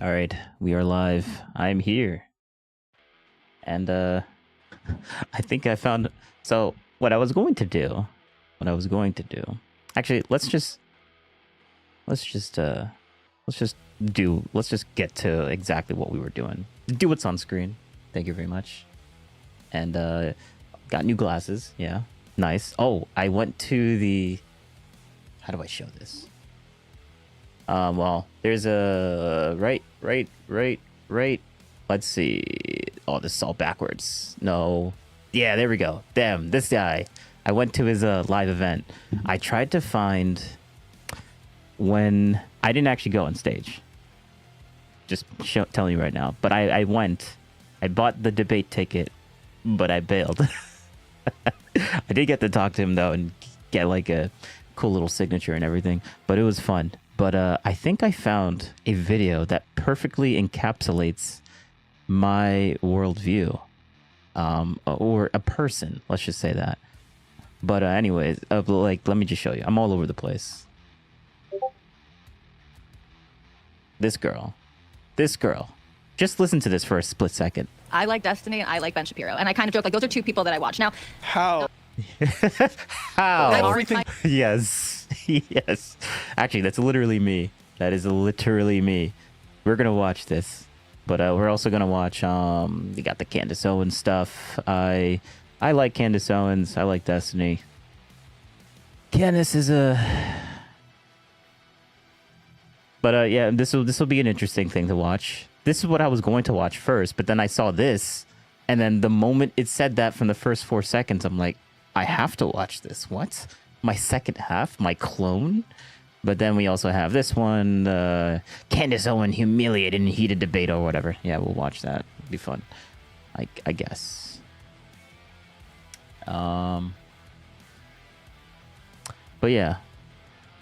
All right, we are live. I'm here. And I think I found so what I was going to do. Actually, let's just get to exactly what we were doing. Do what's on screen. Thank you very much. And got new glasses. Yeah. Nice. Oh, I went to the how do I show this? Well, there's a right. Let's see. Oh, this is all backwards. No. Yeah, there we go. Damn, this guy. I went to his live event. I tried to find when I didn't actually go on stage. Just telling you right now. But I went. I bought the debate ticket, but I bailed. I did get to talk to him though and get like a cool little signature and everything. But it was fun. But I think I found a video that perfectly encapsulates my worldview, or a person. Let's just say that. But anyways, like, let me just show you. I'm all over the place. This girl. Just listen to this for a split second. I like Destiny. I like Ben Shapiro, and I kind of joke like those are two people that I watch now. How? How? Everything. Yes. Yes. Actually, that's literally me. That is literally me. We're gonna watch this, but we're also gonna watch. We got the Candace Owens stuff. I like Candace Owens. I like Destiny. Candace is a. But yeah, this will be an interesting thing to watch. This is what I was going to watch first, but then I saw this, and then the moment it said that from the first 4 seconds, I'm like, I have to watch this. What? My second half? My clone? But then we also have this one, Candace Owens humiliated in heated debate or whatever. Yeah, we'll watch that. It'll be fun. I guess. But yeah.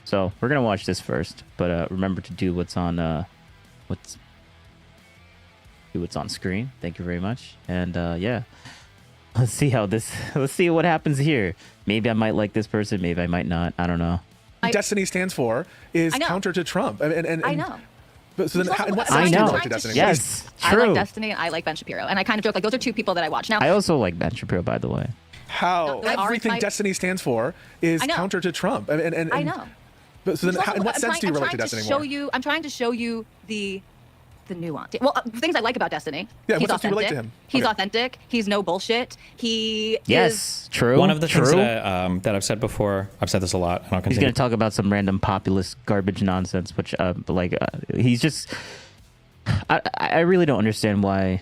So we're gonna watch this first, but remember to do what's on what's on screen. Thank you very much. And yeah. Let's see what happens here. Maybe I might like this person, maybe I might not. I don't know. Destiny stands for is counter to Trump. And I know. But so then, in what I sense do you know. relate to Destiny? Yes, I true. like Destiny. I like Ben Shapiro, and I kind of joke like those are two people that I watch now. I also like Ben Shapiro, by the way. How? Everything Destiny stands for is counter to Trump. And I know. But so then, in what sense do you relate to Destiny more? I'm trying to show you the nuance. Well, things I like about Destiny. Yeah, he's what sense do you relate authentic. to him? He's Okay. authentic. He's no bullshit. He Yes, is true. One of the true. things that I've said before, I've said this a lot, and I'll He's continue. gonna talk about some random populist garbage nonsense, which he's just. I really don't understand why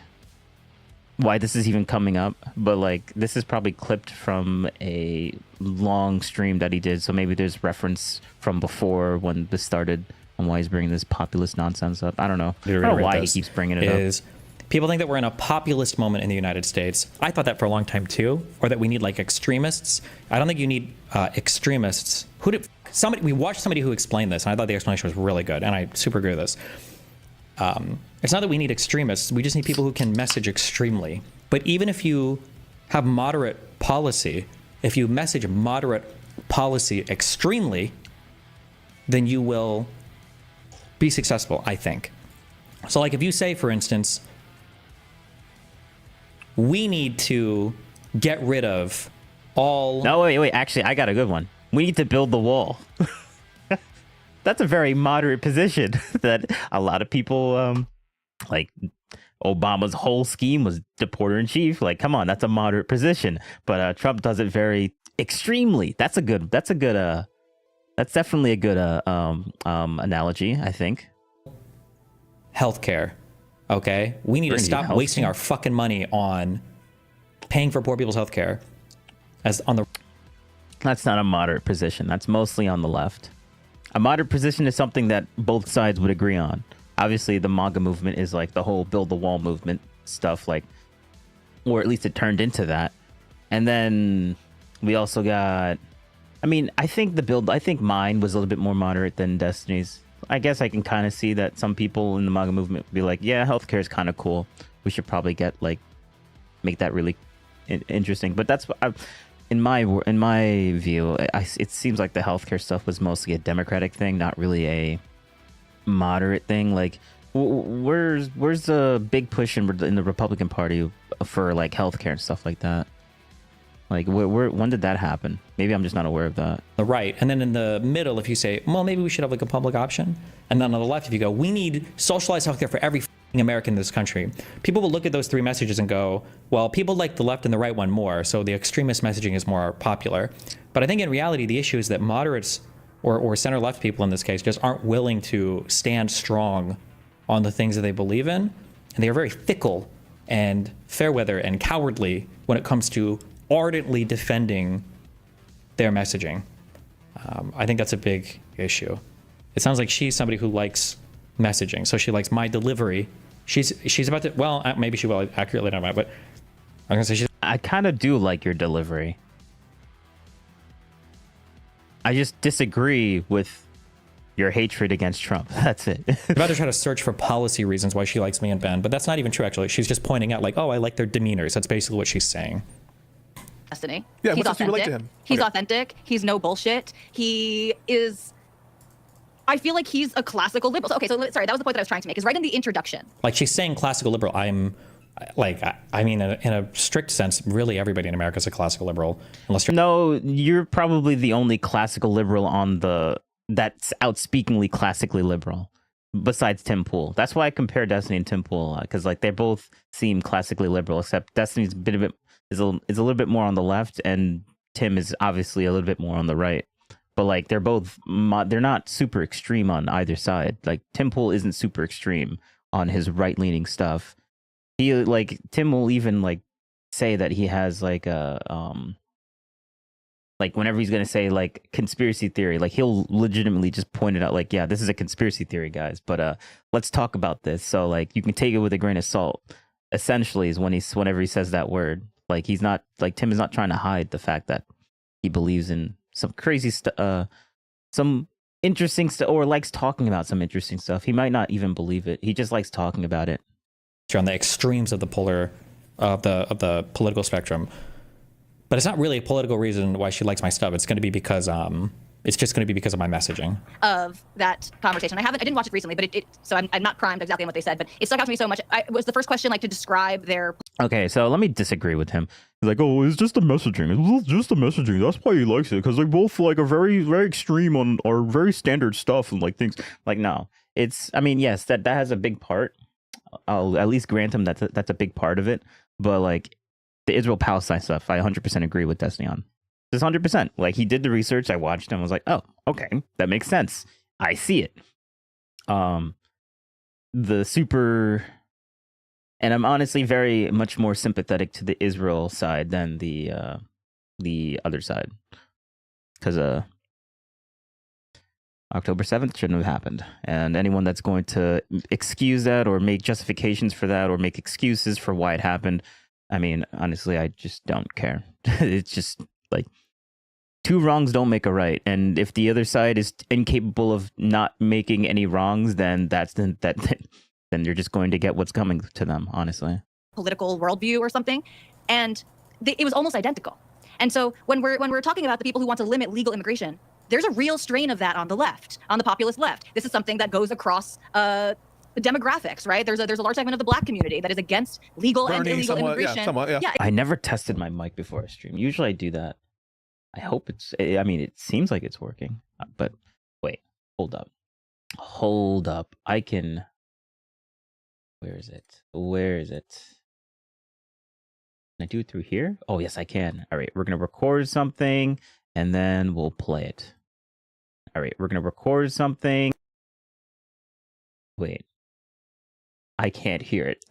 this is even coming up, but like this is probably clipped from a long stream that he did, so maybe there's reference from before when this started on why he's bringing this populist nonsense up. I don't know. I don't know why he keeps bringing it up. People think that we're in a populist moment in the United States. I thought that for a long time too, or that we need like extremists. I don't think you need extremists. We watched somebody who explained this, and I thought the explanation was really good, and I super agree with this. It's not that we need extremists. We just need people who can message extremely. But even if you have moderate policy, if you message moderate policy extremely, then you will be successful, I think. So like if you say, for instance, we need to get rid of all... No, wait. Actually, I got a good one. We need to build the wall. That's a very moderate position that a lot of people, like Obama's whole scheme was deporter in chief. Like, come on, that's a moderate position. But Trump does it very extremely. That's definitely a good analogy, I think. Healthcare. Okay? We need to stop wasting our fucking money on paying for poor people's healthcare. That's not a moderate position. That's mostly on the left. A moderate position is something that both sides would agree on. Obviously, the MAGA movement is like the whole build the wall movement stuff, like, or at least it turned into that. And then we also got, I think mine was a little bit more moderate than Destiny's. I guess I can kind of see that some people in the MAGA movement would be like, yeah, healthcare is kind of cool. We should probably make that really interesting. But that's in my view, it seems like the healthcare stuff was mostly a Democratic thing, not really a moderate thing. Like, Where's the big push in the Republican Party for like healthcare and stuff like that? Like, when did that happen? Maybe I'm just not aware of that. The right, and then in the middle, if you say, well, maybe we should have like a public option, and then on the left, if you go, we need socialized healthcare for every American in this country, people will look at those three messages and go, well, people like the left and the right one more, so the extremist messaging is more popular. But I think in reality, the issue is that moderates or center-left people in this case just aren't willing to stand strong on the things that they believe in, and they are very fickle and fair weather and cowardly when it comes to ardently defending their messaging. I think that's a big issue. It sounds like she's somebody who likes messaging, so she likes my delivery. She's about to, well, maybe she will accurately know, but I'm gonna say I kind of do like your delivery. I just disagree with your hatred against Trump. That's it. I'm about to try to search for policy reasons why she likes me and Ben, but that's not even true, actually. She's just pointing out, like, oh, I like their demeanors. That's basically what she's saying. Destiny. Yeah, he's what does you relate to authentic. him? He's Okay. authentic. He's no bullshit. He is. I feel like he's a classical liberal. Okay, so sorry, that was the point that I was trying to make. Is right in the introduction. Like, she's saying classical liberal. I mean, in a strict sense, really everybody in America is a classical liberal, unless you're. No, you're probably the only classical liberal that's outspeakingly classically liberal, besides Tim Pool. That's why I compare Destiny and Tim Pool a lot, because like they both seem classically liberal, except Destiny's is a little bit more on the left, and Tim is obviously a little bit more on the right. But like they're not super extreme on either side. Like Tim Pool isn't super extreme on his right-leaning stuff. Tim will even like say that he has like a like whenever he's gonna say like conspiracy theory, like he'll legitimately just point it out, like, yeah, this is a conspiracy theory, guys, but let's talk about this. So like you can take it with a grain of salt. Essentially, is whenever he says that word, like he's not like Tim is not trying to hide the fact that he believes in some crazy stuff, some interesting stuff, or likes talking about some interesting stuff. He might not even believe it. He just likes talking about it. On the extremes of the the political spectrum, but it's not really a political reason why she likes my stuff. It's going to be because it's just going to be because of my messaging Of that conversation. I didn't watch it recently, but so I'm not primed exactly on what they said, but it stuck out to me so much. It was the first question, like, to describe their. Okay, so let me disagree with him. He's like, oh, it's just the messaging. It's just the messaging. That's why he likes it, because they both like are very, very extreme on our very standard stuff and like things. Like, no, it's. I mean, yes, that has a big part. I'll at least grant him that's a big part of it. But like the Israel-Palestine stuff, I 100% agree with Destiny on. Just 100%. Like he did the research. I watched him. I was like, oh, okay, that makes sense. I see it. The super, and I'm honestly very much more sympathetic to the Israel side than the other side, because October 7th shouldn't have happened. And anyone that's going to excuse that or make justifications for that or make excuses for why it happened, I mean, honestly, I just don't care. It's just like two wrongs don't make a right. And if the other side is incapable of not making any wrongs, then then you're just going to get what's coming to them, honestly. Political worldview or something, and it was almost identical. And so when we're talking about the people who want to limit legal immigration, there's a real strain of that on the left, on the populist left. This is something that goes across demographics, right? There's a large segment of the Black community that is against legal and illegal immigration. Yeah. I never tested my mic before I stream. Usually I do that. I hope I mean, it seems like it's working. But wait, hold up. I can. Where is it? Can I do it through here? Oh, yes, I can. All right, we're going to record something and then we'll play it. All right, we're going to record something. Wait. I can't hear it.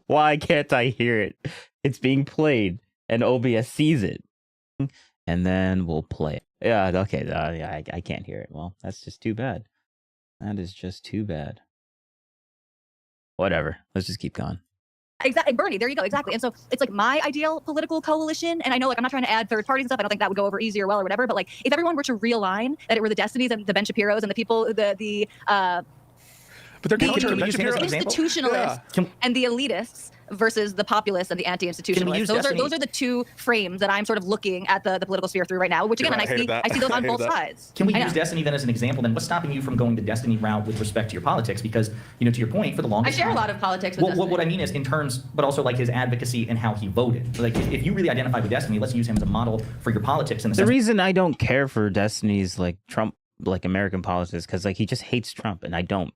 Why can't I hear it? It's being played and OBS sees it. And then we'll play it. Yeah, okay. Yeah, I can't hear it. Well, that's just too bad. That is just too bad. Whatever. Let's just keep going. Exactly, Bernie, there you go, exactly. And so it's like my ideal political coalition, and I know, like, I'm not trying to add third parties and stuff. I don't think that would go over easy or well or whatever, but like if everyone were to realign, that it were the Destinies and the Ben Shapiros and the people, But they're the counter. Can we use him as an example? institutionalists and the elitists versus the populists and the anti-institutionalists. Those are the two frames that I'm sort of looking at the political sphere through right now, which again, I see those on both sides. Can we use Destiny then as an example? Then what's stopping you from going the Destiny route with respect to your politics? Because, to your point, for the longest I share time, a lot of politics with Destiny. What I mean is in terms, but also like his advocacy and how he voted. Like if you really identify with Destiny, let's use him as a model for your politics. In the reason I don't care for Destiny's like Trump, like American politics, because like he just hates Trump and I don't.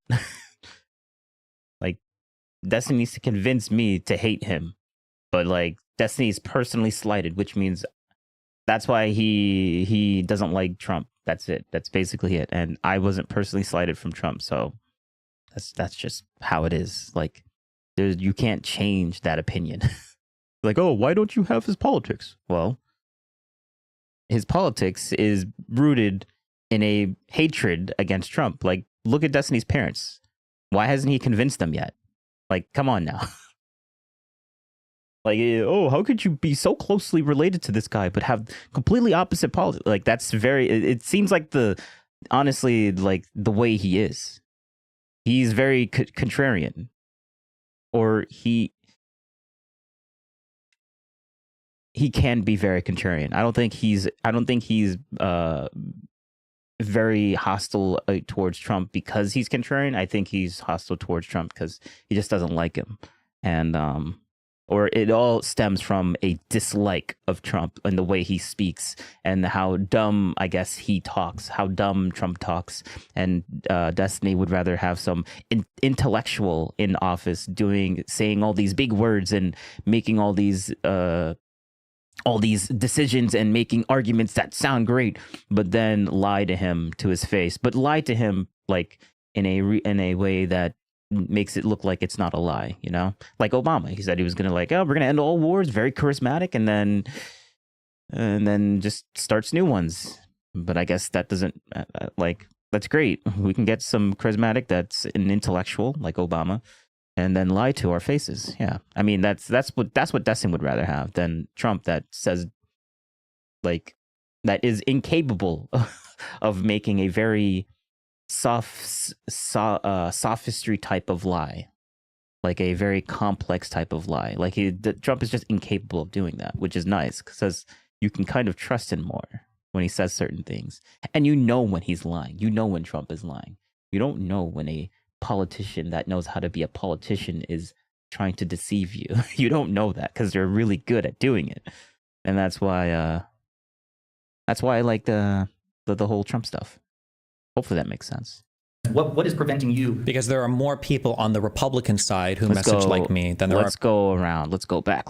Like Destiny needs to convince me to hate him. But like Destiny is personally slighted, which means that's why he doesn't like Trump. That's it. That's basically it. And I wasn't personally slighted from Trump, so that's just how it is. Like you can't change that opinion. Like, oh, why don't you have his politics? Well, his politics is rooted in a hatred against Trump. Like, look at Destiny's parents. Why hasn't he convinced them yet? Like, come on now. Like, oh, how could you be so closely related to this guy but have completely opposite politics? Like, that's it seems like honestly, like the way he is. He's very contrarian. Or he can be very contrarian. I don't think he's very hostile towards Trump because he's contrarian. I think he's hostile towards Trump because he just doesn't like him. And or it all stems from a dislike of Trump and the way he speaks and how dumb, I guess, he talks, how dumb Trump talks. And Destiny would rather have some intellectual in office saying all these big words and making all these decisions and making arguments that sound great, but then lie to him to his face, but lie to him like in a way that makes it look like it's not a lie, like Obama. He said he was gonna we're gonna end all wars, very charismatic, and then just starts new ones. But I guess that doesn't that's great. We can get some charismatic that's an intellectual like Obama, and then lie to our faces. Yeah, I mean that's what Dustin would rather have than Trump that says that is incapable of making a very sophistry type of lie, like a very complex type of lie. Like Trump is just incapable of doing that, which is nice because you can kind of trust him more when he says certain things, and when he's lying. When Trump is lying. You don't know when a politician that knows how to be a politician is trying to deceive you. You don't know that because they're really good at doing it, and that's why I like the whole Trump stuff. Hopefully that makes sense. What is preventing you? Because there are more people on the Republican side who message like me than there are. Let's go around. Let's go back.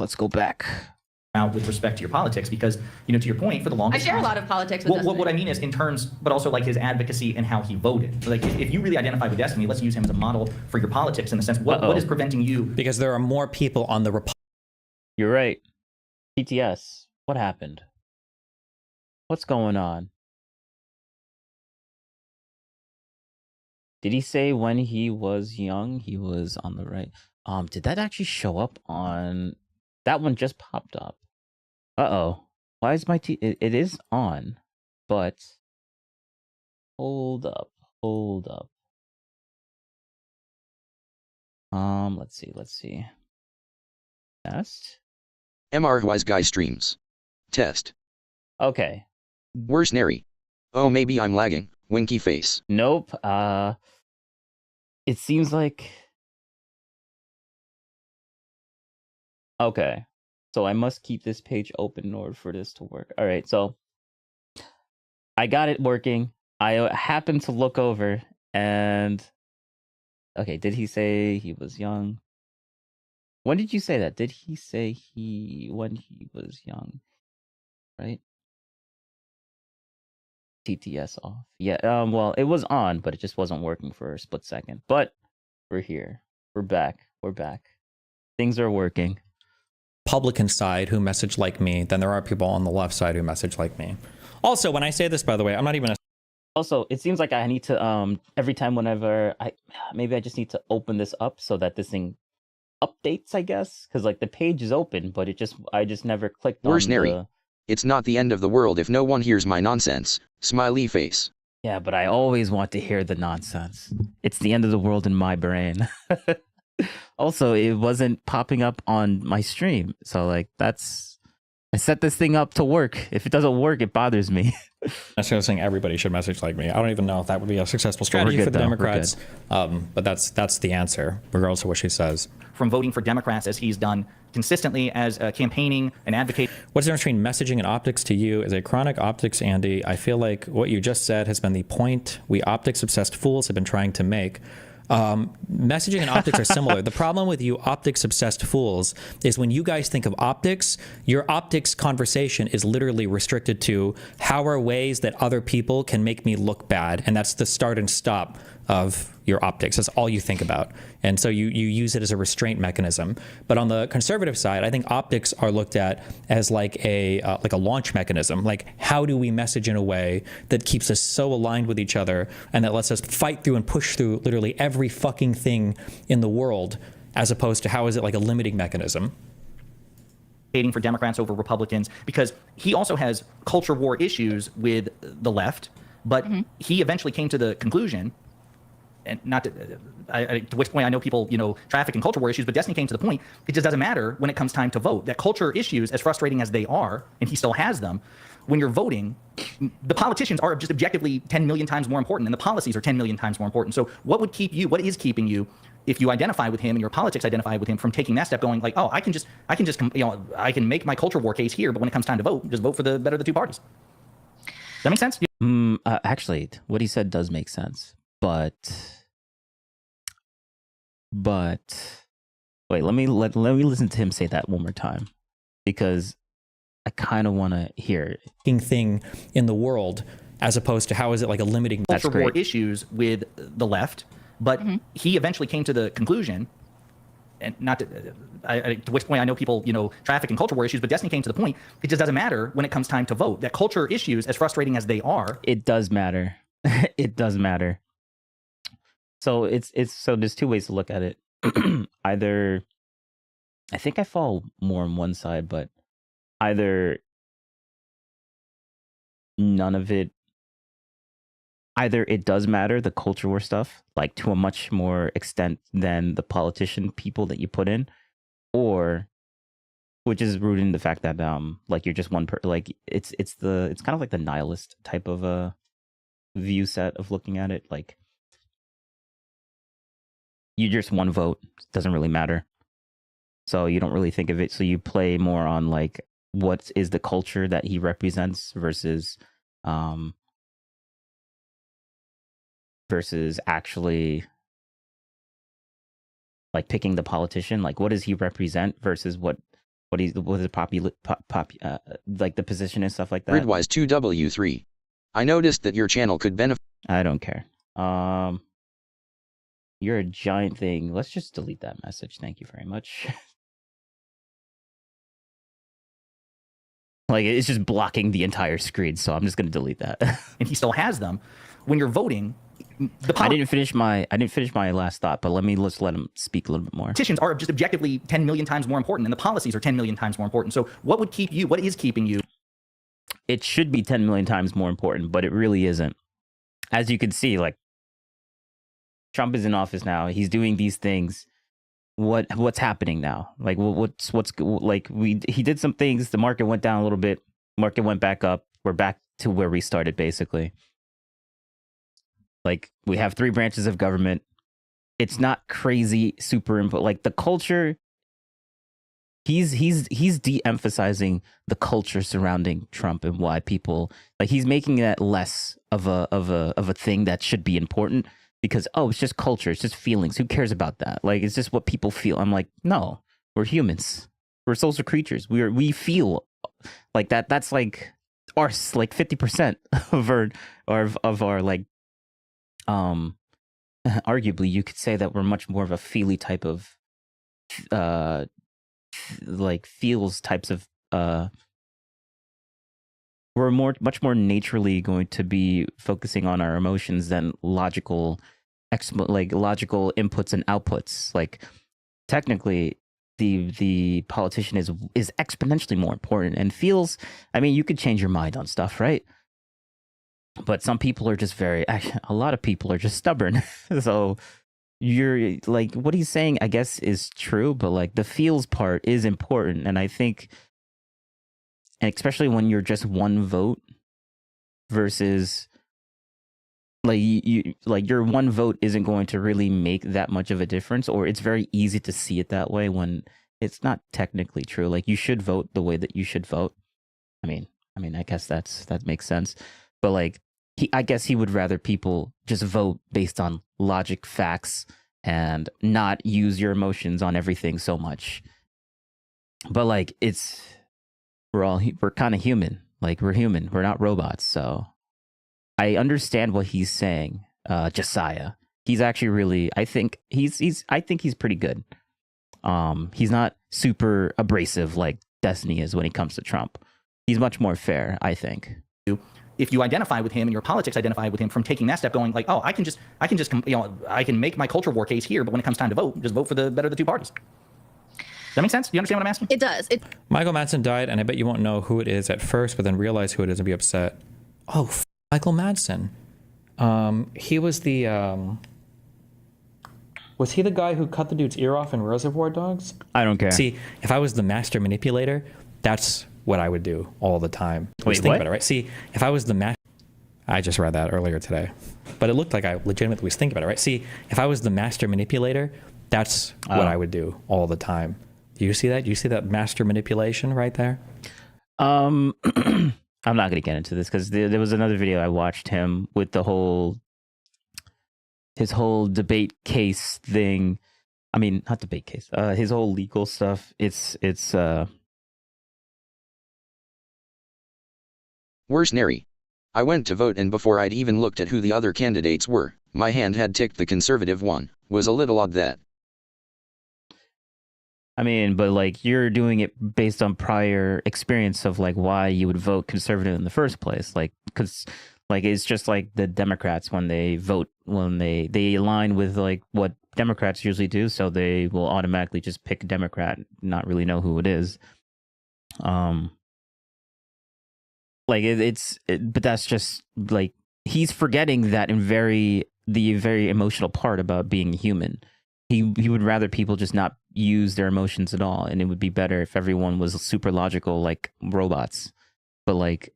Out with respect to your politics, because to your point, for the longest I share time, a lot of politics with what I mean is in terms, but also like his advocacy and how he voted. Like if you really identify with Destiny, let's use him as a model for your politics in the sense what is preventing you? Because there are more people on the Republican. You're right. PTS. What happened? What's going on? Did he say when he was young he was on the right? Did that actually show up on that one? Just popped up. Uh-oh. Why is my it is on, but hold up. Let's see. Test. MR Wise Guy streams. Test. Okay. Where's Neri? Oh, maybe I'm lagging. Winky face. Nope. It seems like... Okay. So I must keep this page open in order for this to work. All right, so I got it working. I happened to look over and... Okay, did he say he was young? When did you say that? Did he say when he was young? Right? TTS off. Yeah, well, it was on, but it just wasn't working for a split second. But we're here. We're back. Things are working. Republican side who message like me than there are people on the left side who message like me. Also, when I say this, by the way, I'm not even a... Also, it seems like I need to every time whenever I just need to open this up so that this thing updates, I guess, because like the page is open, but I just never clicked. Where's Neri? It's not the end of the world if no one hears my nonsense. Smiley face. Yeah, but I always want to hear the nonsense. It's the end of the world in my brain. Also, it wasn't popping up on my stream. So like I set this thing up to work. If it doesn't work, it bothers me. I'm just saying everybody should message like me. I don't even know if that would be a successful strategy for the Democrats, but that's the answer, regardless of what she says. From voting for Democrats as he's done consistently as campaigning and advocating. What's the difference between messaging and optics to you? As a chronic optics Andy, I feel like what you just said has been the point we optics-obsessed fools have been trying to make. Messaging and optics are similar. The problem with you optics-obsessed fools is when you guys think of optics, your optics conversation is literally restricted to how are ways that other people can make me look bad, and that's the start and stop of your optics. That's all you think about. And so you use it as a restraint mechanism. But on the conservative side, I think optics are looked at as like a launch mechanism. Like, how do we message in a way that keeps us so aligned with each other and that lets us fight through and push through literally every fucking thing in the world, as opposed to how is it like a limiting mechanism? For Democrats over Republicans, because he also has culture war issues with the left, but he eventually came to the conclusion, and not to which point I know people, traffic and culture war issues, but Destiny came to the point, it just doesn't matter when it comes time to vote. That culture issues, as frustrating as they are, and he still has them, when you're voting, the politicians are just objectively 10 million times more important, and the policies are 10 million times more important. So what is keeping you, if you identify with him and your politics identify with him, from taking that step, going like, oh, I can make my culture war case here, but when it comes time to vote, just vote for the better of the two parties. Does that make sense? Actually, what he said does make sense. But wait, let me listen to him say that one more time, because I kind of want to hear it. Thing in the world, as opposed to how is it like a limiting culture war issues with the left, but he eventually came to the conclusion, and not to which point I know people, traffic and culture war issues, but Destiny came to the point, it just doesn't matter when it comes time to vote. That culture issues, as frustrating as they are, it does matter. It does matter. So so there's two ways to look at it. Either, I think I fall more on one side, but either none of it, either it does matter, the culture war stuff, like to a much more extent than the politician people that you put in, or, which is rooted in the fact that like you're just one like it's kind of like the nihilist type of a view set of looking at it, like you just one vote, doesn't really matter. So you don't really think of it. So you play more on like what is the culture that he represents versus actually like picking the politician. Like what does he represent versus what is like the position and stuff like that. Gridwise 2W3. I noticed that your channel could benefit. I don't care. You're a giant thing. Let's just delete that message. Thank you very much. Like, it's just blocking the entire screen, so I'm just going to delete that. And he still has them. When you're voting, I didn't finish my last thought, but let him speak a little bit more. Politicians are just objectively 10 million times more important, and the policies are 10 million times more important. So what is keeping you? It should be 10 million times more important, but it really isn't. As you can see, like, Trump is in office now. He's doing these things. What's happening now? Like he did some things. The market went down a little bit. Market went back up. We're back to where we started, basically. Like, we have 3 branches of government. It's not crazy super input. Like the culture, he's de-emphasizing the culture surrounding Trump and why people, like, he's making that less of a thing that should be important. Because, it's just culture. It's just feelings. Who cares about that? Like, it's just what people feel. I'm like, no, we're humans. We're social creatures. We feel like that. That's like our, like 50% of our like, arguably you could say that we're much more of a feely type of, like feels types of, we're much more naturally going to be focusing on our emotions than logical inputs and outputs. Like, technically, the politician is exponentially more important and feels. I mean, you could change your mind on stuff, right? But some people are just actually, a lot of people are just stubborn. So you're like, what he's saying, I guess, is true, but like the feels part is important. And I think, and especially when you're just one vote versus like you like your one vote isn't going to really make that much of a difference, or it's very easy to see it that way when it's not technically true. Like you should vote the way that you should vote. I mean, I guess that makes sense. But like I guess he would rather people just vote based on logic, facts, and not use your emotions on everything so much. But like we're kind of human. Like we're human. We're not robots. So I understand what he's saying. Josiah. He's actually really, I think he's pretty good. He's not super abrasive like Destiny is when it comes to Trump. He's much more fair, I think. If you identify with him and your politics identify with him, from taking that step, going like, oh, I can just, I can make my culture war case here, but when it comes time to vote, just vote for the better of the two parties. Does that make sense? Do you understand what I'm asking? It does. Michael Madsen died, and I bet you won't know who it is at first, but then realize who it is and be upset. Oh, Michael Madsen. He was the, was he the guy who cut the dude's ear off in Reservoir Dogs? I don't care. See, if I was the master manipulator, that's what I would do all the time. Wait, think about it, right? See, if I was the master, I just read that earlier today, but it looked like I legitimately was thinking about it, right? See, if I was the master manipulator, that's what I would do all the time. Do you see that? Do you see that master manipulation right there? I'm not going to get into this because there was another video I watched him with his whole debate case thing. I mean, not debate case, his whole legal stuff. Worse nary. I went to vote, and before I'd even looked at who the other candidates were, my hand had ticked the conservative one. Was a little odd that. I mean, but like you're doing it based on prior experience of like why you would vote conservative in the first place. Like, because like it's just like the Democrats when they vote, when they align with like what Democrats usually do, so they will automatically just pick a Democrat, not really know who it is. Like but that's just like he's forgetting that in the very emotional part about being human. He would rather people just not use their emotions at all, and it would be better if everyone was super logical like robots. But like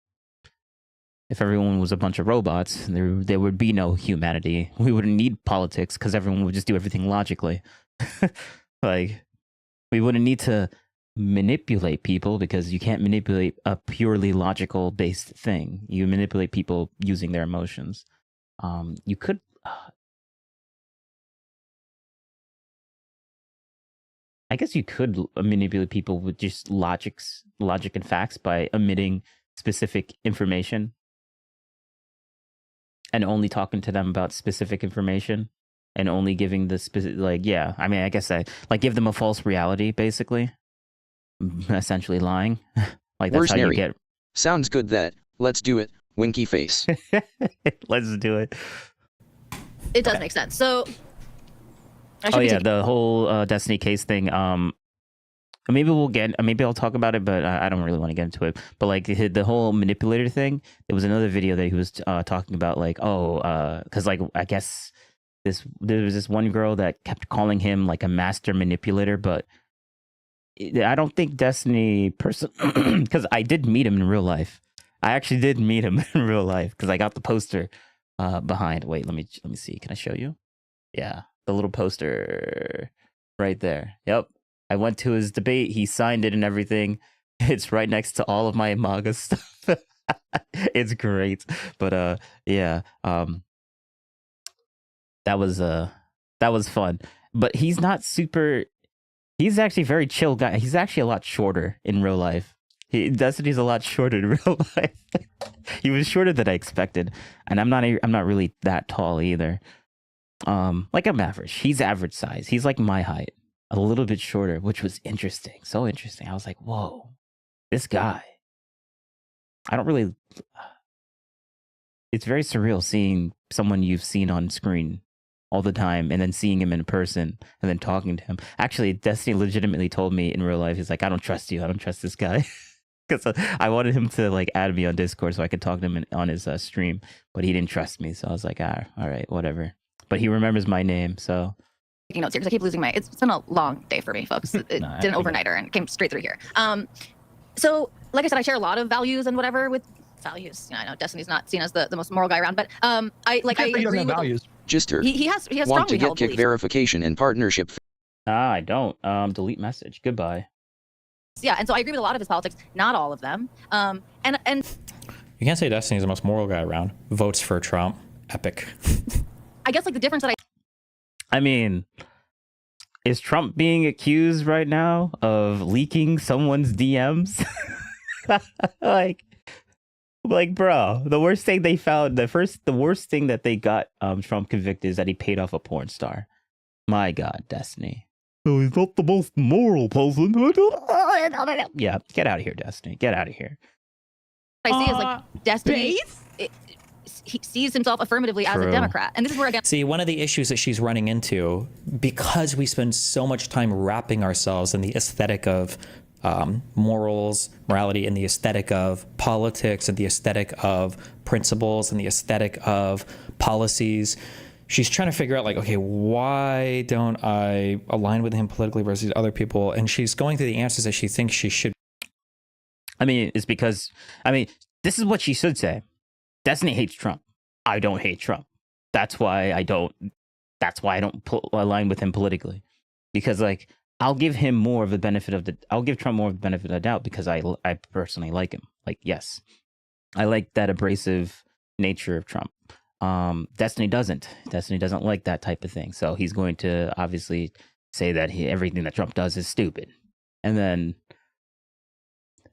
if everyone was a bunch of robots, there would be no humanity. We wouldn't need politics because everyone would just do everything logically. Like we wouldn't need to manipulate people because you can't manipulate a purely logical based thing. You manipulate people using their emotions. You could I guess you could manipulate people with just logic and facts by omitting specific information and only talking to them about specific information and only giving the specific, like, yeah, I mean, I guess like give them a false reality, basically. Essentially lying. Like that's Worse how you nary. get. Sounds good that. Let's do it. Winky face. Let's do it. It does make sense. So Oh yeah, the whole Destiny case thing. Maybe I'll talk about it, but I don't really want to get into it. But like the whole manipulator thing, there was another video that he was talking about, like, because like I guess there was this one girl that kept calling him like a master manipulator, but I don't think Destiny person, because I did meet him in real life. I actually did meet him in real life because I got the poster behind. Wait, let me see. Can I show you? Yeah, the little poster right there. Yep. I went to his debate. He signed it and everything. It's right next to all of my MAGA stuff. It's great. But yeah, that was fun. But he's not super. He's actually a very chill guy. He's actually a lot shorter in real life. Destiny's a lot shorter in real life. He was shorter than I expected, and I'm not really that tall either. Like I'm average. He's average size. He's like my height, a little bit shorter, which was interesting. So interesting. I was like, whoa, this guy. I don't really. It's very surreal seeing someone you've seen on screen all the time and then seeing him in person and then talking to him. Actually, Destiny legitimately told me in real life, he's like, I don't trust you. I don't trust this guy. because I wanted him to like add me on Discord so I could talk to him on his stream, but he didn't trust me, so I was like, all right, whatever. But he remembers my name, so. Taking notes here because I keep losing my. It's been a long day for me, folks. It did an overnighter and came straight through here. So like I said, I share a lot of values and whatever with values. You know, I know Destiny's not seen as the most moral guy around, but I agree with values. Gister. He has Want strongly to get held kick beliefs. verification and partnership. I don't. Delete message. Goodbye. Yeah, and so I agree with a lot of his politics, not all of them. And You can't say Destiny's the most moral guy around. Votes for Trump. Epic. I guess like the difference that I mean, is Trump being accused right now of leaking someone's DMs? like, bro, the worst thing they found, the worst thing that they got Trump convicted is that he paid off a porn star. My God, Destiny. So he's not the most moral person. Yeah, get out of here, Destiny. Get out of here. I see is like Destiny. He sees himself affirmatively as a Democrat, and this is where again. See, one of the issues that she's running into, because we spend so much time wrapping ourselves in the aesthetic of morals, morality, and the aesthetic of politics, and the aesthetic of principles, and the aesthetic of policies. She's trying to figure out, like, okay, why don't I align with him politically versus other people? And she's going through the answers that she thinks she should. I mean, it's because, this is what she should say. Destiny hates Trump. I don't hate Trump. That's why I don't align with him politically. Because, like, I'll give him more of the benefit of I'll give Trump more of the benefit of the doubt because I personally like him. Like, yes, I like that abrasive nature of Trump. Destiny doesn't like that type of thing. So he's going to obviously say that everything that Trump does is stupid. And then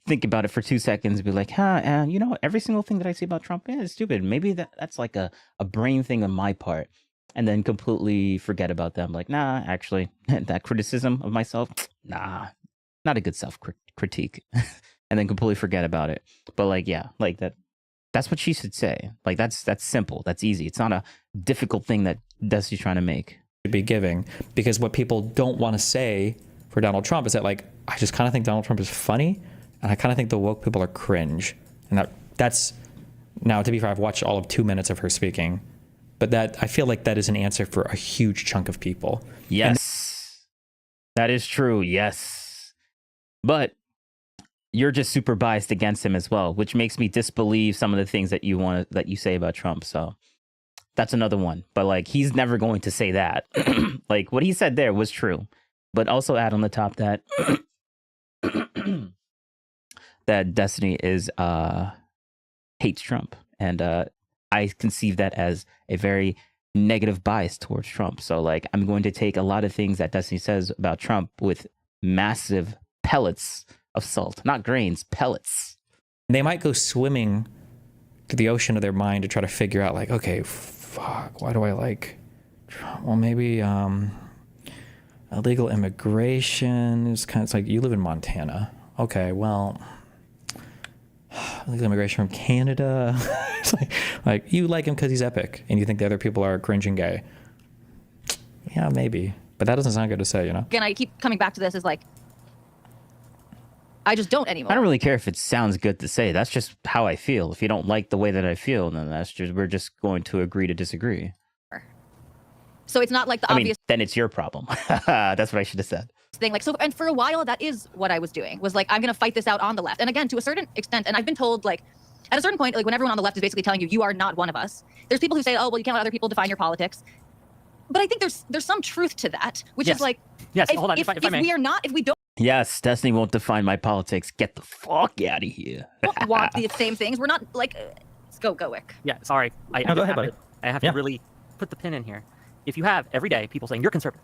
think about it for 2 seconds and be like, you know, every single thing that I say about Trump is stupid. Maybe that's like a brain thing on my part. And then completely forget about them. Like, nah, actually, that criticism of myself, nah, not a good self-critique. And then completely forget about it. But like, yeah, like that's what she should say. Like, that's simple. That's easy. It's not a difficult thing that Destiny's trying to make. Be giving, because what people don't want to say for Donald Trump is that, like, I just kind of think Donald Trump is funny. And I kind of think the woke people are cringe. And that's, now to be fair, I've watched all of 2 minutes of her speaking, but that, I feel like that is an answer for a huge chunk of people. Yes, that is true. Yes. But you're just super biased against him as well, which makes me disbelieve some of the things that you say about Trump. So that's another one. But like, he's never going to say that. Like, what he said there was true. But also add on the top that that Destiny hates Trump, and I conceive that as a very negative bias towards Trump. So like, I'm going to take a lot of things that Destiny says about Trump with massive pellets of salt, not grains, pellets. They might go swimming through the ocean of their mind to try to figure out, like, okay, fuck, why do I like Trump? Well, maybe illegal immigration is kind of, it's like, you live in Montana. Okay, well, illegal immigration from Canada. It's like you like him because he's epic, and you think the other people are cringe and gay. Yeah, maybe, but that doesn't sound good to say, you know. Again, I keep coming back to this, is like, I just don't anymore. I don't really care if it sounds good to say. That's just how I feel. If you don't like the way that I feel, then we're just going to agree to disagree. So it's not like the obvious. Then it's your problem. That's what I should have said. Thing, like, so, and for a while that is what I was doing, was like, I'm gonna fight this out on the left. And again, to a certain extent, and I've been told, like, at a certain point, like, when everyone on the left is basically telling you are not one of us, there's people who say, oh well, you can't let other people define your politics. But I think there's some truth to that, which is like, hold on, if I may. if we don't Yes, Destiny won't define my politics. Get the fuck out of here. want the same things, we're not like, go Wick. Yeah, sorry. Go ahead, buddy. I have to really put the pin in here. If you have every day people saying you're conservative,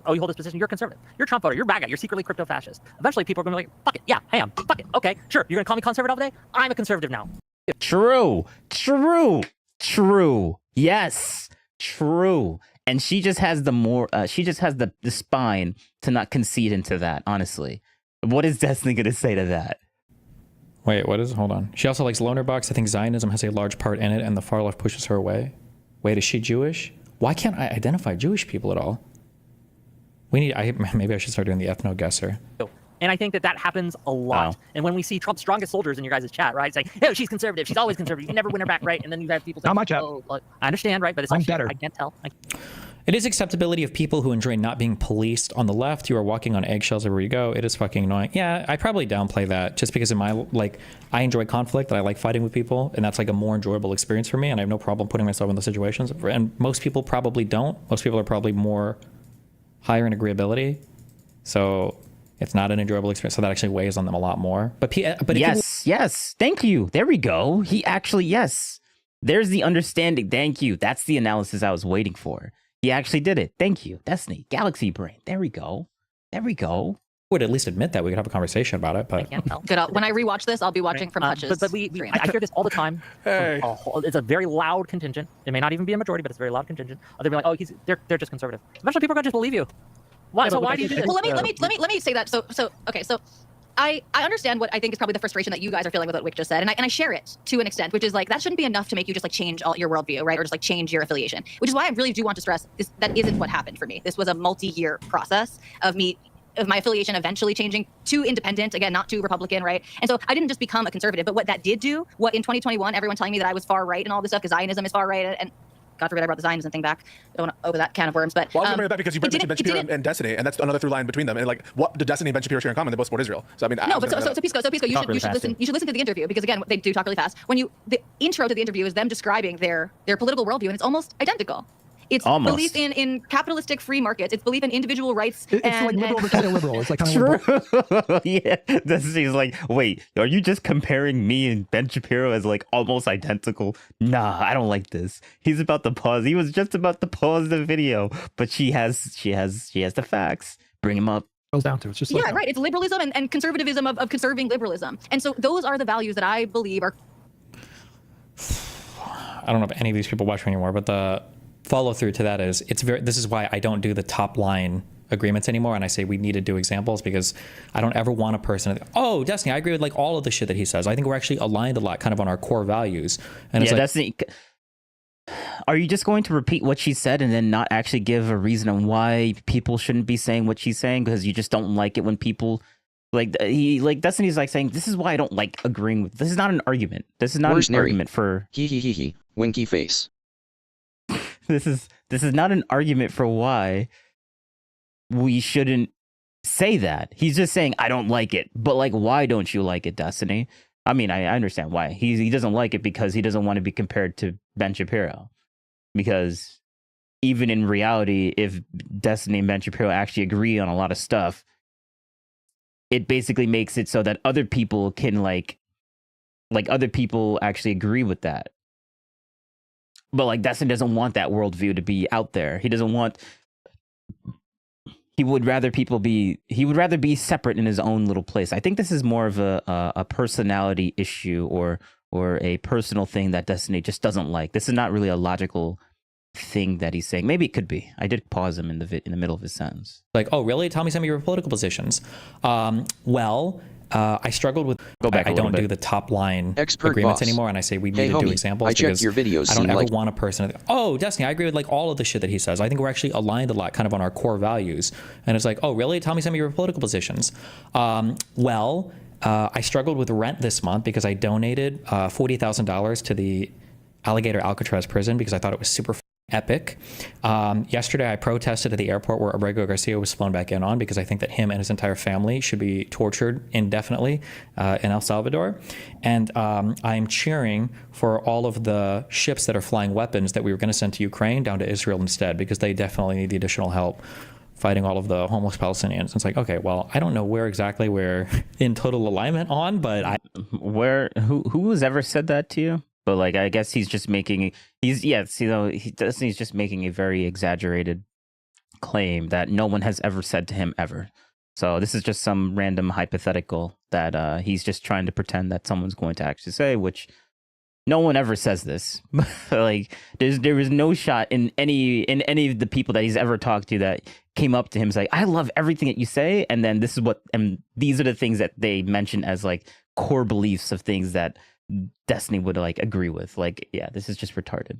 oh, you hold this position, you're conservative, you're a Trump voter, you're MAGA, you're secretly crypto-fascist. Eventually people are going to be like, fuck it, yeah, I am, fuck it, okay, sure, you're going to call me conservative all day? I'm a conservative now. True. Yes, true. And she just has the spine to not concede into that, honestly. What is Destiny going to say to that? Wait, hold on. She also likes loner box. I think Zionism has a large part in it, and the far left pushes her away. Wait, is she Jewish? Why can't I identify Jewish people at all? Maybe I should start doing the ethno guesser. And I think that happens a lot. Wow. And when we see Trump's strongest soldiers in your guys' chat, right? It's like, oh, she's conservative. She's always conservative. You can never win her back, right? And then you have people say, Not my chat. oh, look, I understand, right? But it's all shit. I can't tell. It is acceptability of people who enjoy not being policed on the left. You are walking on eggshells everywhere you go. It is fucking annoying. Yeah, I probably downplay that just because in my, like, I enjoy conflict and I like fighting with people, and that's like a more enjoyable experience for me, and I have no problem putting myself in those situations. And most people probably don't. Most people are probably more higher in agreeability. So it's not an enjoyable experience. So that actually weighs on them a lot more. But yes. Thank you. There we go. He actually, yes. There's the understanding. Thank you. That's the analysis I was waiting for. He actually did it. Thank you. Destiny. Galaxy Brain. There we go. Would at least admit that we could have a conversation about it, but I can't tell. Good. When I rewatch this, I'll be watching from Hutch's But stream. I hear this all the time. Hey. It's a very loud contingent. It may not even be a majority, but it's a very loud contingent. They'll be like, oh, they're just conservative. Eventually, people are gonna just believe you. Why? Yeah, So but why do you do this? Well, let me say that. So okay. So I understand what I think is probably the frustration that you guys are feeling with what Wick just said, and I share it to an extent, which is like that shouldn't be enough to make you just like change all your worldview, right? Or just like change your affiliation. Which is why I really do want to stress this, that isn't what happened for me. This was a multi-year process of my affiliation eventually changing to independent, again, not to Republican, right? And so I didn't just become a conservative, but what that did do, what in 2021, everyone telling me that I was far right and all this stuff, because Zionism is far right, and God forbid I brought the Zionism thing back. I don't want to open that can of worms, but well, I was bringing it back because you mentioned Ben Shapiro and Destiny, and that's another through line between them. And like, what do Destiny and Ben Shapiro share in common? They both support Israel. So I mean, no, but so Pisco, you should listen to the interview, because again, they do talk really fast. The intro to the interview is them describing their political worldview, and it's almost identical. It's belief in capitalistic free markets. It's belief in individual rights. It's like liberal versus illiberal. It's like kind of True. Yeah. He's like, wait, are you just comparing me and Ben Shapiro as like almost identical? Nah, I don't like this. He's about to pause. He was just about to pause the video, but she has the facts. Bring him up. Goes down to it's just yeah, right. It's liberalism and conservatism of conserving liberalism, and so those are the values that I believe are. I don't know if any of these people watch me anymore, but the follow through to that is this is why I don't do the top line agreements anymore, and I say we need to do examples, because I don't ever want a person to think, oh, Destiny, I agree with like all of the shit that he says. I think we're actually aligned a lot kind of on our core values. And yeah, it's like, Destiny, are you just going to repeat what she said and then not actually give a reason on why people shouldn't be saying what she's saying, because you just don't like it when people Destiny's like saying, this is why I don't like agreeing with, this is not an argument. This is not an argument for He winky face. This is not an argument for why we shouldn't say that. He's just saying, I don't like it. But like, why don't you like it, Destiny? I mean, I understand why. He doesn't like it because he doesn't want to be compared to Ben Shapiro. Because even in reality, if Destiny and Ben Shapiro actually agree on a lot of stuff, it basically makes it so that other people can like other people actually agree with that. But like Destiny doesn't want that worldview to be out there. He doesn't want. He would rather be separate in his own little place. I think this is more of a personality issue or a personal thing that Destiny just doesn't like. This is not really a logical thing that he's saying. Maybe it could be. I did pause him in the middle of his sentence. Like, oh, really? Tell me some of your political positions. I struggled with. I don't do the top line agreements anymore, and I say we need to do examples. I checked your videos. I don't ever want a person to think, oh, Destiny, I agree with like all of the shit that he says. I think we're actually aligned a lot, kind of on our core values. And it's like, oh, really? Tell me some of your political positions. I struggled with rent this month because I donated $40,000 to the Alligator Alcatraz prison because I thought it was super epic. Yesterday, I protested at the airport where Abrego Garcia was flown back in on because I think that him and his entire family should be tortured indefinitely in El Salvador. And I'm cheering for all of the ships that are flying weapons that we were going to send to Ukraine down to Israel instead, because they definitely need the additional help fighting all of the homeless Palestinians. It's like, okay, well, I don't know where exactly we're in total alignment on, but who has ever said that to you? But like, I guess he's just making, he's just making a very exaggerated claim that no one has ever said to him ever. So this is just some random hypothetical that he's just trying to pretend that someone's going to actually say, which no one ever says this. Like, there was no shot in any of the people that he's ever talked to that came up to him and like, I love everything that you say, and then these are the things that they mention as like core beliefs of things that Destiny would like agree with. Like, yeah, this is just retarded.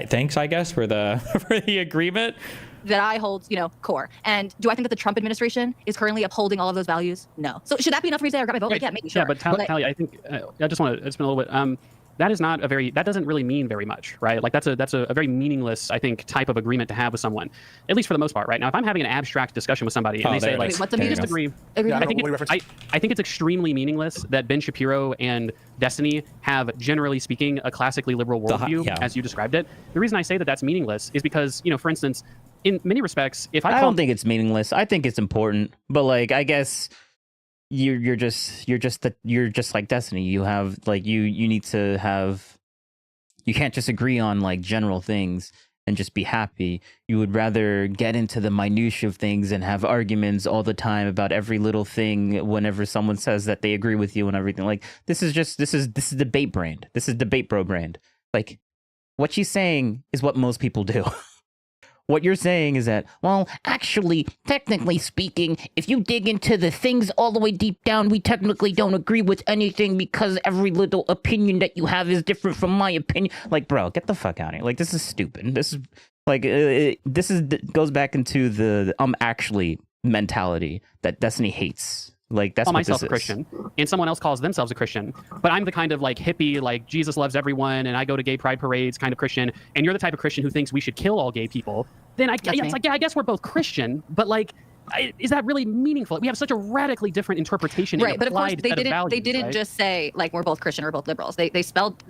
Thanks, I guess, for the agreement. that I hold, core. And do I think that the Trump administration is currently upholding all of those values? No. So should that be enough for me to say I got my vote? Like, yeah, maybe, sure. Yeah, but Tally, I think I just want to spend a little bit. That is not that doesn't really mean very much, right? Like that's a very meaningless, I think, type of agreement to have with someone, at least for the most part, right? Now, if I'm having an abstract discussion with somebody and they say like, what's a we disagree, I think it's extremely meaningless that Ben Shapiro and Destiny have, generally speaking, a classically liberal worldview, as you described it. The reason I say that that's meaningless is because, for instance, in many respects, if I don't think it's meaningless. I think it's important, but like, I guess you're just like Destiny. You have like you need to have. You can't just agree on like general things and just be happy. You would rather get into the minutiae of things and have arguments all the time about every little thing whenever someone says that they agree with you and everything. Like this is debate brand. This is debate bro brand. Like what she's saying is what most people do. What you're saying is that, well, actually, technically speaking, if you dig into the things all the way deep down, we technically don't agree with anything because every little opinion that you have is different from my opinion. Like, bro, get the fuck out of here. Like, this is stupid. This is like, goes back into the actually mentality that Destiny hates. Like that's call what myself this a Christian, and someone else calls themselves a Christian, but I'm the kind of like hippie, like Jesus loves everyone, and I go to gay pride parades kind of Christian, and you're the type of Christian who thinks we should kill all gay people. Then it's like, yeah, I guess we're both Christian, but like, is that really meaningful? We have such a radically different interpretation. Right, but of course they didn't right? just say like we're both Christian or both liberals. They spelled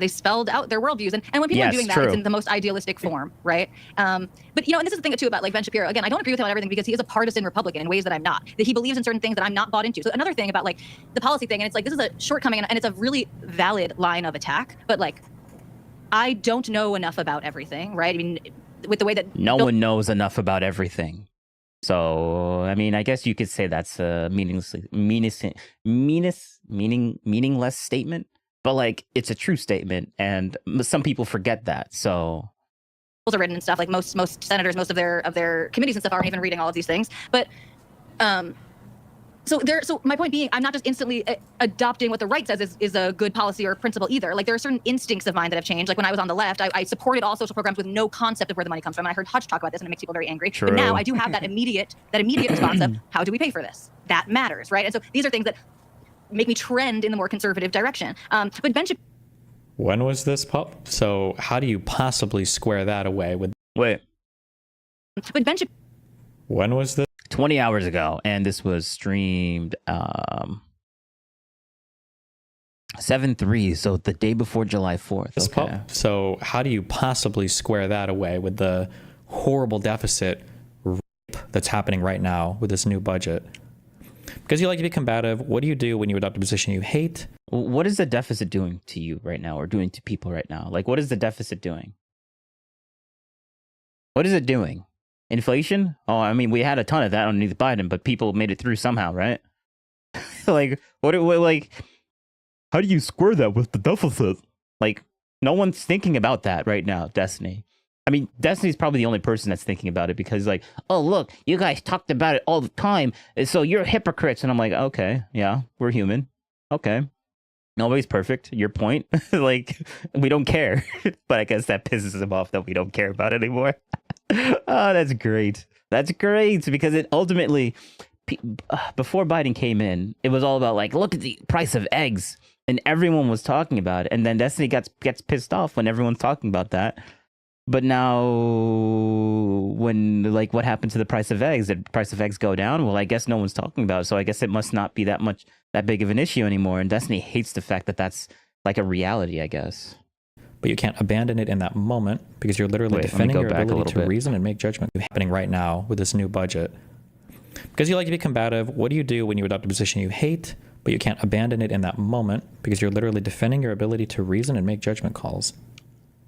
out their worldviews, and when people are doing that, it's in the most idealistic form, right? But and this is the thing too about like Ben Shapiro. Again, I don't agree with him on everything because he is a partisan Republican in ways that I'm not. That he believes in certain things that I'm not bought into. So another thing about like the policy thing, and it's like this is a shortcoming, and it's a really valid line of attack. But like, I don't know enough about everything, right? I mean, with the way that no one knows enough about everything. So, I mean, I guess you could say that's a meaningless statement, but like it's a true statement, and some people forget that. So, are written and stuff. Like most senators, most of their committees and stuff aren't even reading all of these things. But, so my point being, I'm not just instantly adopting what the right says is a good policy or principle either. Like there are certain instincts of mine that have changed. Like when I was on the left, I supported all social programs with no concept of where the money comes from. And I heard Hutch talk about this, and it makes people very angry. True. But now I do have that immediate response of how do we pay for this? That matters, right? And so these are things that make me trend in the more conservative direction. But Ben Shapiro. When was this pop? So how do you possibly square that away with? Wait. But Ben Shapiro. When was this? 20 hours ago, and this was streamed 7/3, so the day before July 4th. Okay. So how do you possibly square that away with the horrible deficit rape that's happening right now with this new budget? Because you like to be combative. What do you do when you adopt a position you hate? What is the deficit doing to you right now, or doing to people right now? Like, what is the deficit doing? What is it doing? Inflation? Oh, I mean, we had a ton of that underneath Biden, but people made it through somehow, right? Like, what, like, how do you square that with the deficit? Like, no one's thinking about that right now, Destiny. I mean, Destiny's probably the only person that's thinking about it because, like, oh, look, you guys talked about it all the time, so you're hypocrites. And I'm like, okay, yeah, we're human. Okay. Nobody's perfect. Your point. Like, we don't care. But I guess that pisses him off that we don't care about it anymore. Oh, that's great. That's great because it ultimately, before Biden came in, it was all about like, look at the price of eggs, and everyone was talking about it. And then Destiny gets pissed off when everyone's talking about that. But now, when like what happened to the price of eggs? Did the price of eggs go down? Well, I guess no one's talking about it, so I guess it must not be that big of an issue anymore. And Destiny hates the fact that that's like a reality, I guess. But you can't abandon it in that moment because you're literally defending your ability to reason and make judgment. Happening right now with this new budget. Because you like to be combative. What do you do when you adopt a position you hate, but you can't abandon it in that moment because you're literally defending your ability to reason and make judgment calls?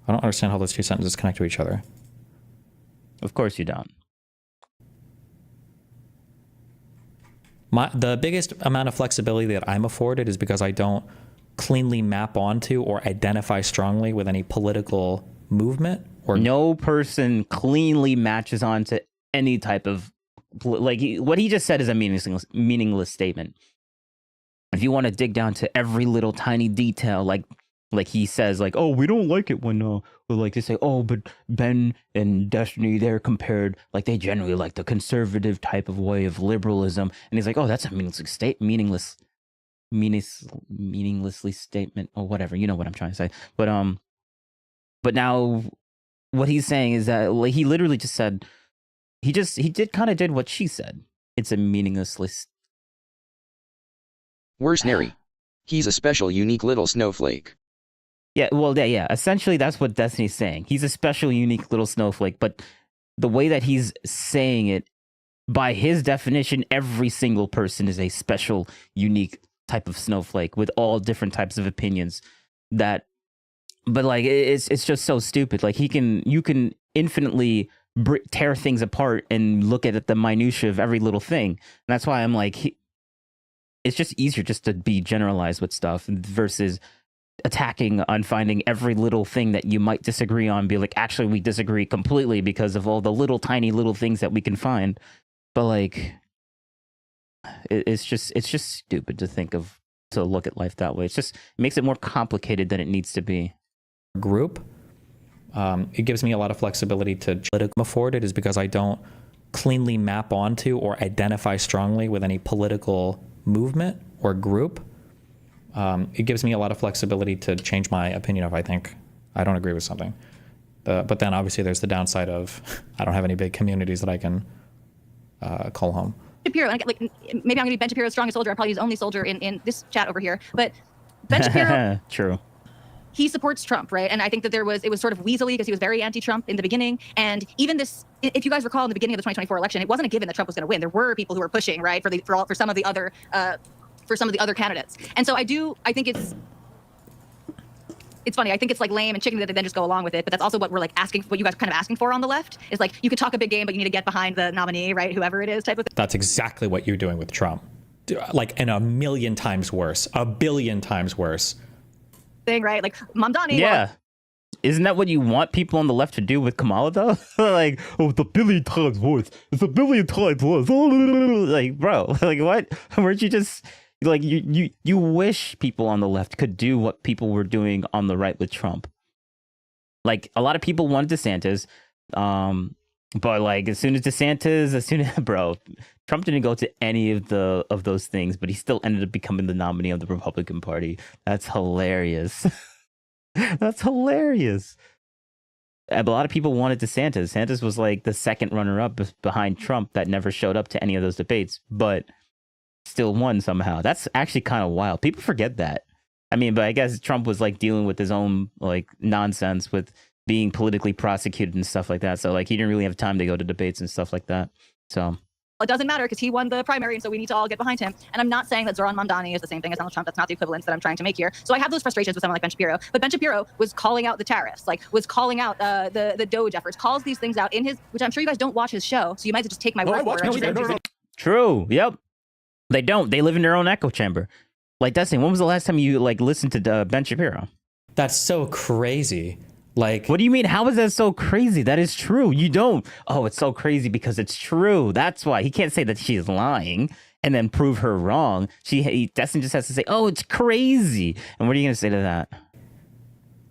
I don't understand how those two sentences connect to each other. Of course you don't. The biggest amount of flexibility that I'm afforded is because I don't cleanly map onto or identify strongly with any political movement. Or no person cleanly matches onto any type of, like, what he just said is a meaningless statement. If you want to dig down to every little tiny detail, like Like he says, like, oh, we don't like it when like they say, oh, but Ben and Destiny, they're compared, like they generally like the conservative type of way of liberalism, and he's like, oh, that's a meaninglessly statement or whatever. You know what I'm trying to say. But now what he's saying is that like he literally just said he did what she said. It's a meaninglessly. Worse, Neri. He's a special, unique little snowflake. Yeah, well, yeah. Essentially, that's what Destiny's saying. He's a special, unique little snowflake, but the way that he's saying it, by his definition, every single person is a special, unique type of snowflake with all different types of opinions. But like, it's just so stupid. Like you can infinitely tear things apart and look at the minutia of every little thing. And that's why I'm like, it's just easier just to be generalized with stuff versus attacking on finding every little thing that you might disagree on, be like, actually we disagree completely because of all the tiny little things that we can find. But like it's just stupid to look at life that way. It makes it more complicated than it needs to be. Group, it gives me a lot of flexibility to afford it is because I don't cleanly map onto or identify strongly with any political movement or group. It gives me a lot of flexibility to change my opinion if I think I don't agree with something. But then obviously there's the downside of I don't have any big communities that I can call home. Shapiro, like maybe I'm gonna be Ben Shapiro's strongest soldier. I'm probably his only soldier in this chat over here. But Ben Shapiro, true. He supports Trump, right? And I think that it was sort of weaselly because he was very anti-Trump in the beginning. And even this, if you guys recall, in the beginning of the 2024 election, it wasn't a given that Trump was going to win. There were people who were pushing, right, for some of the other candidates. And so I think it's funny. I think it's like lame and chicken that they then just go along with it. But that's also what we're like what you guys are kind of asking for on the left is like, you could talk a big game, but you need to get behind the nominee, right? Whoever it is type of thing. That's exactly what you're doing with Trump. Like, and a million times worse, a billion times worse. Thing, right? Like Mamdani. Yeah. Isn't that what you want people on the left to do with Kamala, though? Like, oh, it's a billion times worse. It's a billion times worse. Like, bro, like what? Weren't you just like you wish people on the left could do what people were doing on the right with Trump? Like, a lot of people wanted DeSantis, but like as soon as bro, Trump didn't go to any of those things, but he still ended up becoming the nominee of the Republican Party. That's hilarious. That's hilarious. A lot of people wanted DeSantis. DeSantis was like the second runner-up behind Trump that never showed up to any of those debates, but still won somehow. That's actually kind of wild. People forget that. I mean, but I guess Trump was like dealing with his own like nonsense with being politically prosecuted and stuff like that. So like he didn't really have time to go to debates and stuff like that. So it doesn't matter because he won the primary, and so we need to all get behind him. And I'm not saying that Zoran Mamdani is the same thing as Donald Trump. That's not the equivalence that I'm trying to make here. So I have those frustrations with someone like Ben Shapiro. But Ben Shapiro was calling out the tariffs, like was calling out the Doge efforts, calls these things out in his, which I'm sure you guys don't watch his show, so you might as well just take my word for it. True. Yep. They don't. They live in their own echo chamber. Like Destiny, when was the last time you like listened to Ben Shapiro? That's so crazy. Like, what do you mean? How is that so crazy? That is true. You don't. Oh, it's so crazy because it's true. That's why he can't say that she is lying and then prove her wrong. Destiny just has to say, "Oh, it's crazy." And what are you going to say to that?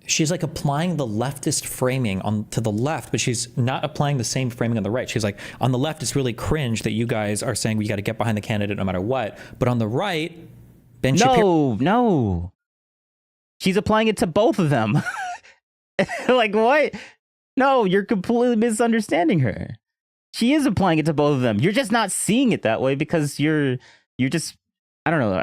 She's like applying the leftist framing to the left, but she's not applying the same framing on the right. She's like, on the left, it's really cringe that you guys are saying we got to get behind the candidate no matter what. But on the right, Ben Shapiro. No. She's applying it to both of them. Like, what? No, you're completely misunderstanding her. She is applying it to both of them. You're just not seeing it that way because you're just, I don't know.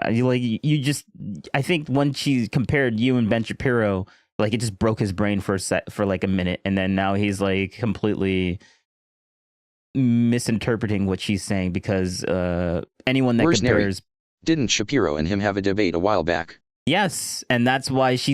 I think when she compared you and Ben Shapiro, like it just broke his brain for like a minute. And then now he's like completely misinterpreting what she's saying because anyone that compares. Didn't Shapiro and him have a debate a while back? Yes, and that's why she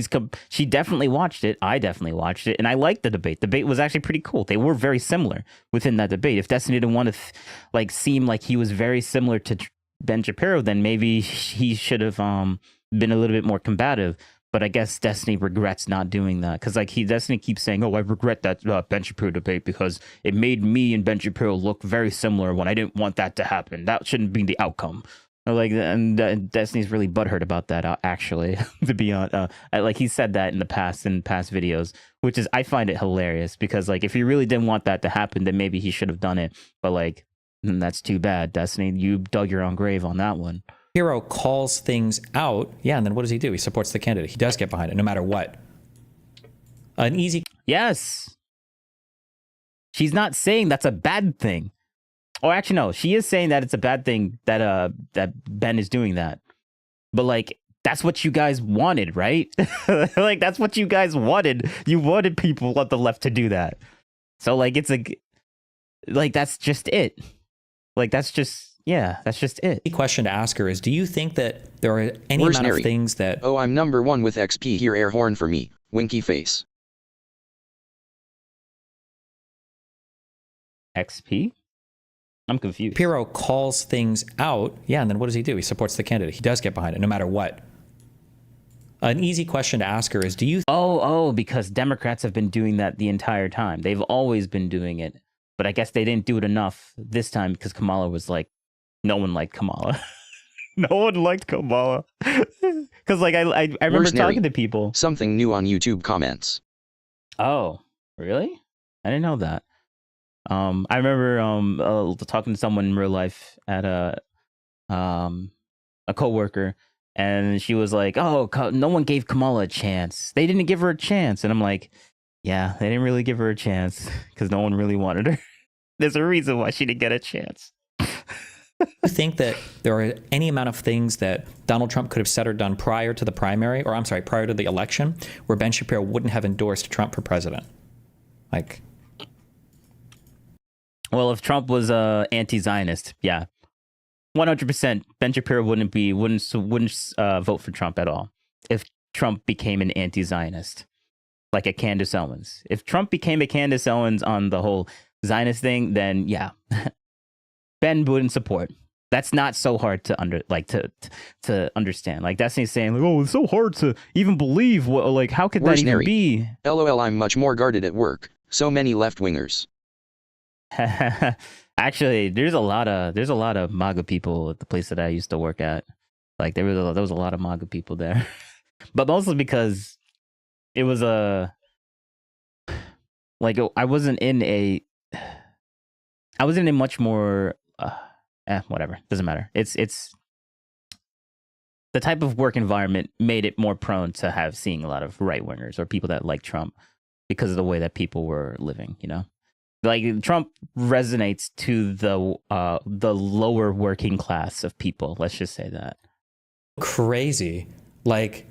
definitely watched it. I definitely watched it, and I liked the debate. The debate was actually pretty cool. They were very similar within that debate. If Destiny didn't want to seem like he was very similar to Ben Shapiro, then maybe he should have been a little bit more combative. But I guess Destiny regrets not doing that because Destiny keeps saying, "Oh, I regret that Ben Shapiro debate because it made me and Ben Shapiro look very similar when I didn't want that to happen. That shouldn't be the outcome." Like, and Destiny's really butthurt about that, actually, to be honest. Like, he said that in past videos, which is, I find it hilarious because, like, if he really didn't want that to happen, then maybe he should have done it. But, like, that's too bad, Destiny. You dug your own grave on that one. Shapiro calls things out. Yeah, and then what does he do? He supports the candidate. He does get behind it, no matter what. An easy... Yes. She's not saying that's a bad thing. Or actually, no, she is saying that it's a bad thing that that Ben is doing that. But like, that's what you guys wanted, right? Like, that's what you guys wanted. You wanted people on the left to do that. So like, it's like that's just it. Like, that's just, yeah, that's just it. The question to ask her is, do you think that there are any Where's amount Neri? of things that... Oh, I'm number 1 with XP here, air horn for me, winky face. XP? I'm confused. Shapiro calls things out. Yeah, and then what does he do? He supports the candidate. He does get behind it, no matter what. An easy question to ask her is, do you... Oh, because Democrats have been doing that the entire time. They've always been doing it. But I guess they didn't do it enough this time because Kamala was like, no one liked Kamala. No one liked Kamala. Because like, I remember Where's talking Neri? to people. Something new on YouTube comments. Oh, really? I didn't know that. I remember talking to someone in real life at a coworker, and she was like, "Oh, no one gave Kamala a chance. They didn't give her a chance." And I'm like, "Yeah, they didn't really give her a chance because no one really wanted her. There's a reason why she didn't get a chance." You think that there are any amount of things that Donald Trump could have said or done prior to the primary, or I'm sorry, prior to the election, where Ben Shapiro wouldn't have endorsed Trump for president? Like... Well, if Trump was anti-Zionist, yeah, 100%, Ben Shapiro wouldn't vote for Trump at all. If Trump became an anti-Zionist, like a Candace Owens, if Trump became a Candace Owens on the whole Zionist thing, then yeah, Ben wouldn't support. That's not so hard to understand. Like, that's not saying like, oh, it's so hard to even believe. What, like, how could Where's that even Neri? be? LOL, I'm much more guarded at work. So many left-wingers. Actually, there's a lot of MAGA people at the place that I used to work at. Like, there was a lot of MAGA people there, but mostly because it was I wasn't in a much more whatever, doesn't matter. It's the type of work environment made it more prone to seeing a lot of right wingers or people that like Trump because of the way that people were living, you know. Like, Trump resonates to the lower working class of people. Let's just say that. Crazy. Like,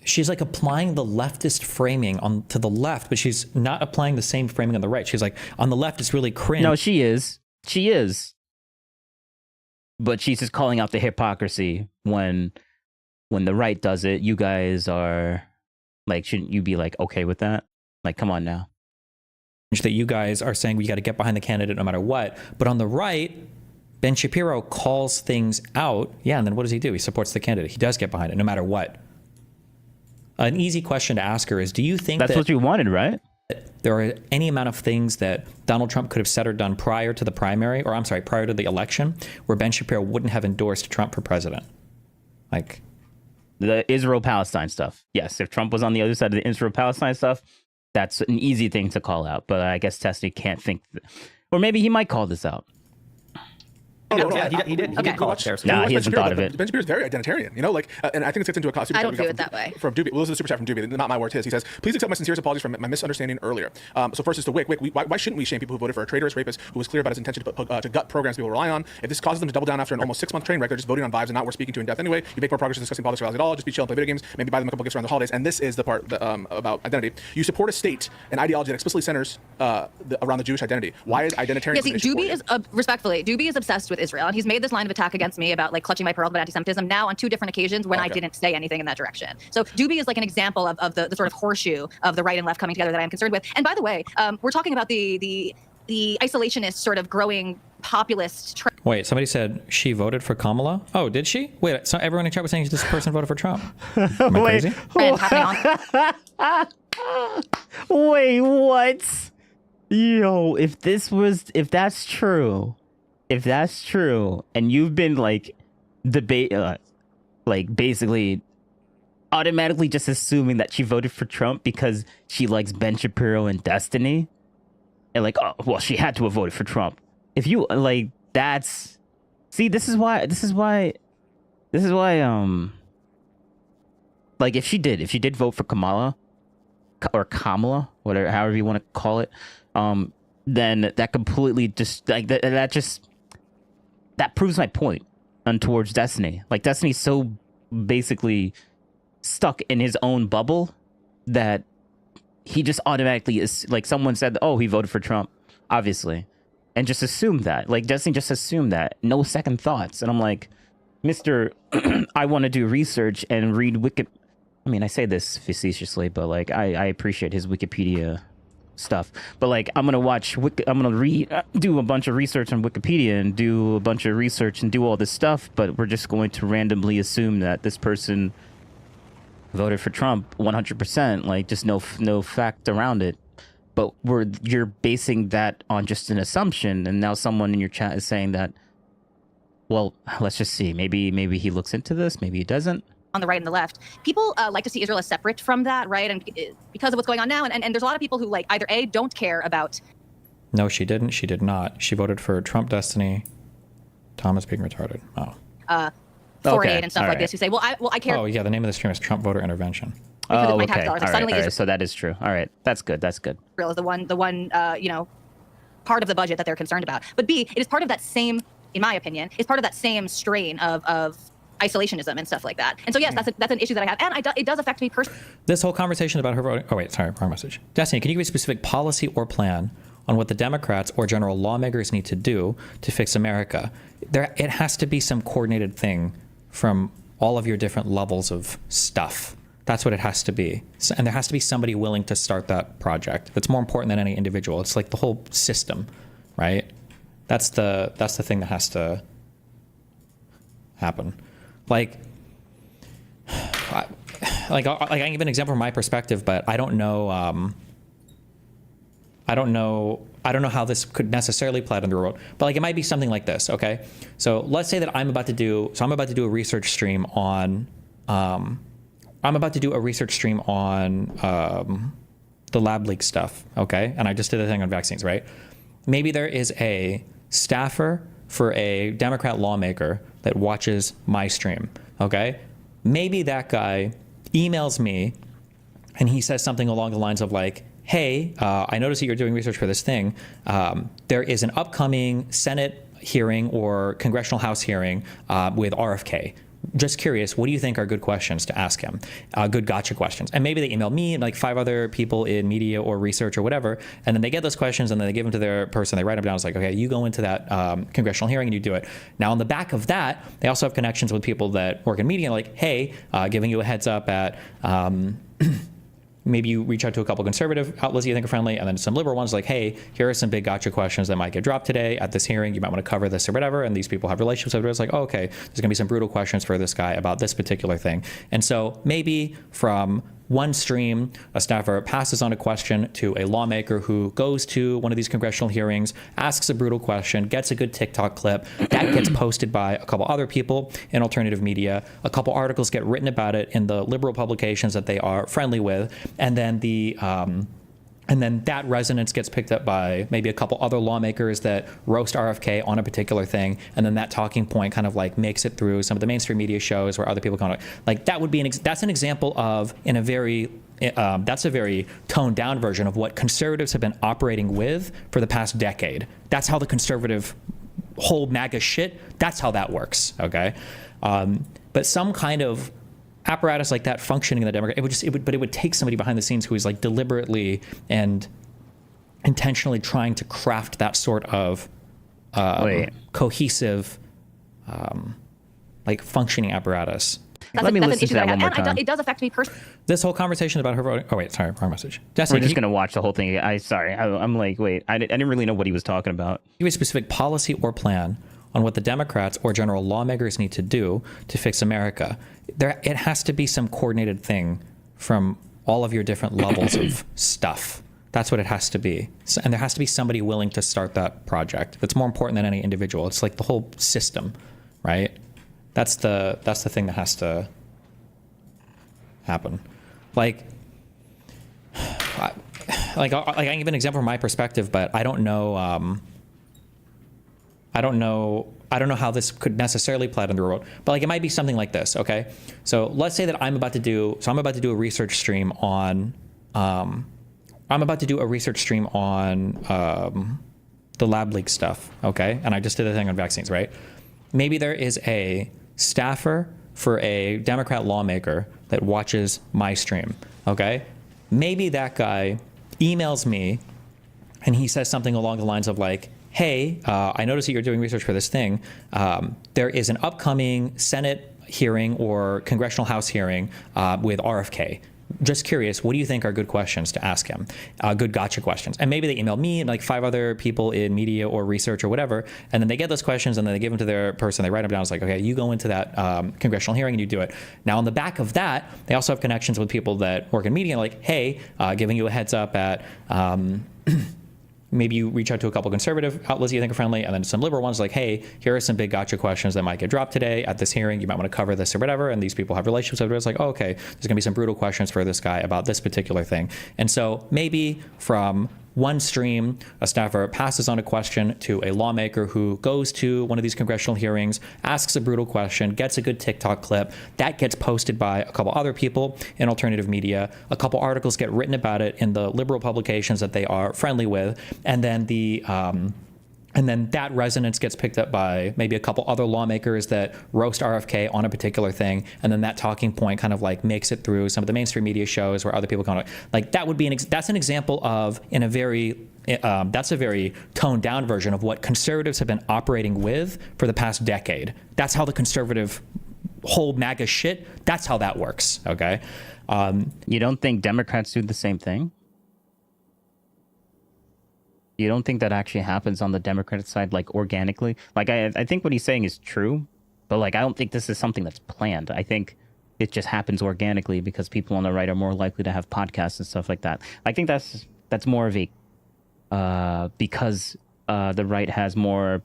she's like applying the leftist framing to the left, but she's not applying the same framing on the right. She's like, on the left, it's really cringe. No, she is. But she's just calling out the hypocrisy when the right does it. You guys are like, shouldn't you be like okay with that? Like, come on now. That you guys are saying we got to get behind the candidate no matter what. But on the right, Ben Shapiro calls things out. Yeah, and then what does he do? He supports the candidate. He does get behind it no matter what. An easy question to ask her is, do you think that's what you wanted, right? There are any amount of things that Donald Trump could have said or done prior to the primary, or I'm sorry, prior to the election, where Ben Shapiro wouldn't have endorsed Trump for president? Like the Israel-Palestine stuff. Yes, if Trump was on the other side of the Israel-Palestine stuff, that's an easy thing to call out. But I guess Testy can't think, or maybe he might call this out. He did call it fair. Nah, he hasn't thought of it. Ben Shapiro's very identitarian, you know, like, and I think it gets into a super I don't chat we view it got that way. from Doobie. Well, this is a super chat from Doobie, not my words, his. He says, please accept my sincerest apologies for my misunderstanding earlier. So first is to Wick, why shouldn't we shame people who voted for a traitorous rapist who was clear about his intention to gut programs people rely on? If this causes them to double down after an almost 6-month training record, just voting on vibes and not worth speaking to in depth anyway, you make more progress discussing politics at all, just be chill and play video games, maybe buy them a couple gifts around the holidays. And this is the part that, about identity. You support a state and ideology that explicitly centers around the Jewish identity. Why is identitarianism? Yeah, see, Doobie is, respectfully, Doobie is obsessed with Israel, and he's made this line of attack against me about like clutching my pearls about anti-Semitism now on 2 different occasions when I didn't say anything in that direction. So Doobie is like an example of the sort of horseshoe of the right and left coming together that I'm concerned with. And by the way, we're talking about the isolationist sort of growing populist trend. Wait, somebody said she voted for Kamala? Oh, did she? Wait, so everyone in chat was saying this person voted for Trump. Am I crazy? Wait, what? Yo, if that's true, and you've been like debate, like basically automatically just assuming that she voted for Trump because she likes Ben Shapiro and Destiny, and like, oh well, she had to have voted for Trump. If you like, that's see, this is why like if she did vote for Kamala or Kamala, whatever, however you want to call it, then that completely just like that proves my point on towards Destiny. Like Destiny's so basically stuck in his own bubble that he just automatically is like, someone said, oh, he voted for Trump, obviously, and just assumed that. Like Destiny just assumed that, no second thoughts. And I'm like, Mr. I want to do research and read Wiki. I mean, I say this facetiously, but like I appreciate his Wikipedia stuff. But like, I'm gonna do a bunch of research on Wikipedia and do a bunch of research and do all this stuff. But we're just going to randomly assume that this person voted for Trump 100%. Like, just no fact around it. But you're basing that on just an assumption, and now someone in your chat is saying that, well, let's just see. Maybe he looks into this. Maybe he doesn't. On the right and the left, people like to see Israel as separate from that, right? And because of what's going on now, and there's a lot of people who like either A, don't care about. No, she didn't. She did not. She voted for Trump Destiny. Thomas being retarded. Oh. Foreign Okay, aid and stuff all like right. this, who say, well, I care. Oh yeah, the name of the stream is Trump voter intervention. Because of Oh, my okay. tax dollars. All Like, right, suddenly all right. Israel So that is true. All right, that's good. That's good. is the one part of the budget that they're concerned about. But B, it is part of that same, in my opinion, is part of that same strain of isolationism and stuff like that. And so yes, that's an issue that I have, and it does affect me personally. This whole conversation about her voting. Oh wait, sorry, wrong message. Destiny, can you give a specific policy or plan on what the Democrats or general lawmakers need to do to fix America? It has to be some coordinated thing from all of your different levels of stuff. That's what it has to be. And there has to be somebody willing to start that project. That's more important than any individual. It's like the whole system, right? That's the thing that has to happen. Like I can give an example from my perspective, but I don't know how this could necessarily play out in the world. But like, it might be something like this, okay? So let's say that I'm about to do a research stream on the lab leak stuff, okay? And I just did a thing on vaccines, right? Maybe there is a staffer for a Democrat lawmaker that watches my stream, okay? Maybe that guy emails me and he says something along the lines of like, hey, I noticed that you're doing research for this thing. There is an upcoming Senate hearing or Congressional House hearing with RFK. Just curious, what do you think are good questions to ask him? Good gotcha questions. And maybe they email me and like 5 other people in media or research or whatever, and then they get those questions and then they give them to their person, they write them down. It's like, okay, you go into that congressional hearing and you do it. Now on the back of that, they also have connections with people that work in media, like, hey, giving you a heads up at maybe you reach out to a couple conservative outlets you think are friendly, and then some liberal ones like, hey, here are some big gotcha questions that might get dropped today at this hearing. You might want to cover this or whatever. And these people have relationships with it. It's like, oh, okay, there's going to be some brutal questions for this guy about this particular thing. And so maybe from one stream, a staffer passes on a question to a lawmaker who goes to one of these congressional hearings, asks a brutal question, gets a good TikTok clip, that gets posted by a couple other people in alternative media, a couple articles get written about it in the liberal publications that they are friendly with, and then that resonance gets picked up by maybe a couple other lawmakers that roast RFK on a particular thing, and then that talking point kind of like makes it through some of the mainstream media shows where other people kind of like that would be that's an example of that's a very toned down version of what conservatives have been operating with for the past decade. That's how the conservative whole MAGA shit, that's how that works, okay? But some kind of apparatus like that functioning in the Democrat, it would take somebody behind the scenes who is like deliberately and intentionally trying to craft that sort of cohesive, like functioning apparatus. Let me listen to that one more time. And it does affect me personally. This whole conversation about her voting. Oh wait, sorry, wrong message. Destiny, We're just gonna watch the whole thing. I'm like, wait, I didn't really know what he was talking about. Give a specific policy or plan on what the Democrats or general lawmakers need to do to fix America. It has to be some coordinated thing from all of your different levels of stuff. That's what it has to be. And there has to be somebody willing to start that project. That's more important than any individual. It's like the whole system, right? That's the thing that has to happen. Like I can give an example from my perspective, but I don't know. I don't know how this could necessarily play out in the real world, but like it might be something like this. Okay, so let's say that I'm about to do a research stream on the lab leak stuff. Okay, and I just did a thing on vaccines, right? Maybe there is a staffer for a Democrat lawmaker that watches my stream. Okay, maybe that guy emails me and he says something along the lines of like, hey, I noticed that you're doing research for this thing. There is an upcoming Senate hearing or Congressional House hearing with RFK. Just curious, what do you think are good questions to ask him? Good gotcha questions. And maybe they email me and like 5 other people in media or research or whatever, and then they get those questions and then they give them to their person, they write them down. It's like, okay, you go into that congressional hearing and you do it. Now on the back of that, they also have connections with people that work in media, like, hey, giving you a heads up at maybe you reach out to a couple conservative outlets you think are friendly, and then some liberal ones like, hey, here are some big gotcha questions that might get dropped today at this hearing. You might want to cover this or whatever. And these people have relationships with it. It's like, oh, okay, there's going to be some brutal questions for this guy about this particular thing. And so maybe from one stream, a staffer passes on a question to a lawmaker who goes to one of these congressional hearings, asks a brutal question, gets a good TikTok clip. That gets posted by a couple other people in alternative media. A couple articles get written about it in the liberal publications that they are friendly with. And then that resonance gets picked up by maybe a couple other lawmakers that roast RFK on a particular thing, and then that talking point kind of like makes it through some of the mainstream media shows where other people kind of like that would be that's an example of that's a very toned down version of what conservatives have been operating with for the past decade. That's how the conservative whole MAGA shit. That's how that works. Okay, you don't think Democrats do the same thing? You don't think that actually happens on the Democratic side, like organically? Like, I think what he's saying is true, but like, I don't think this is something that's planned. I think it just happens organically because people on the right are more likely to have podcasts and stuff like that. I think that's more of a, because the right has more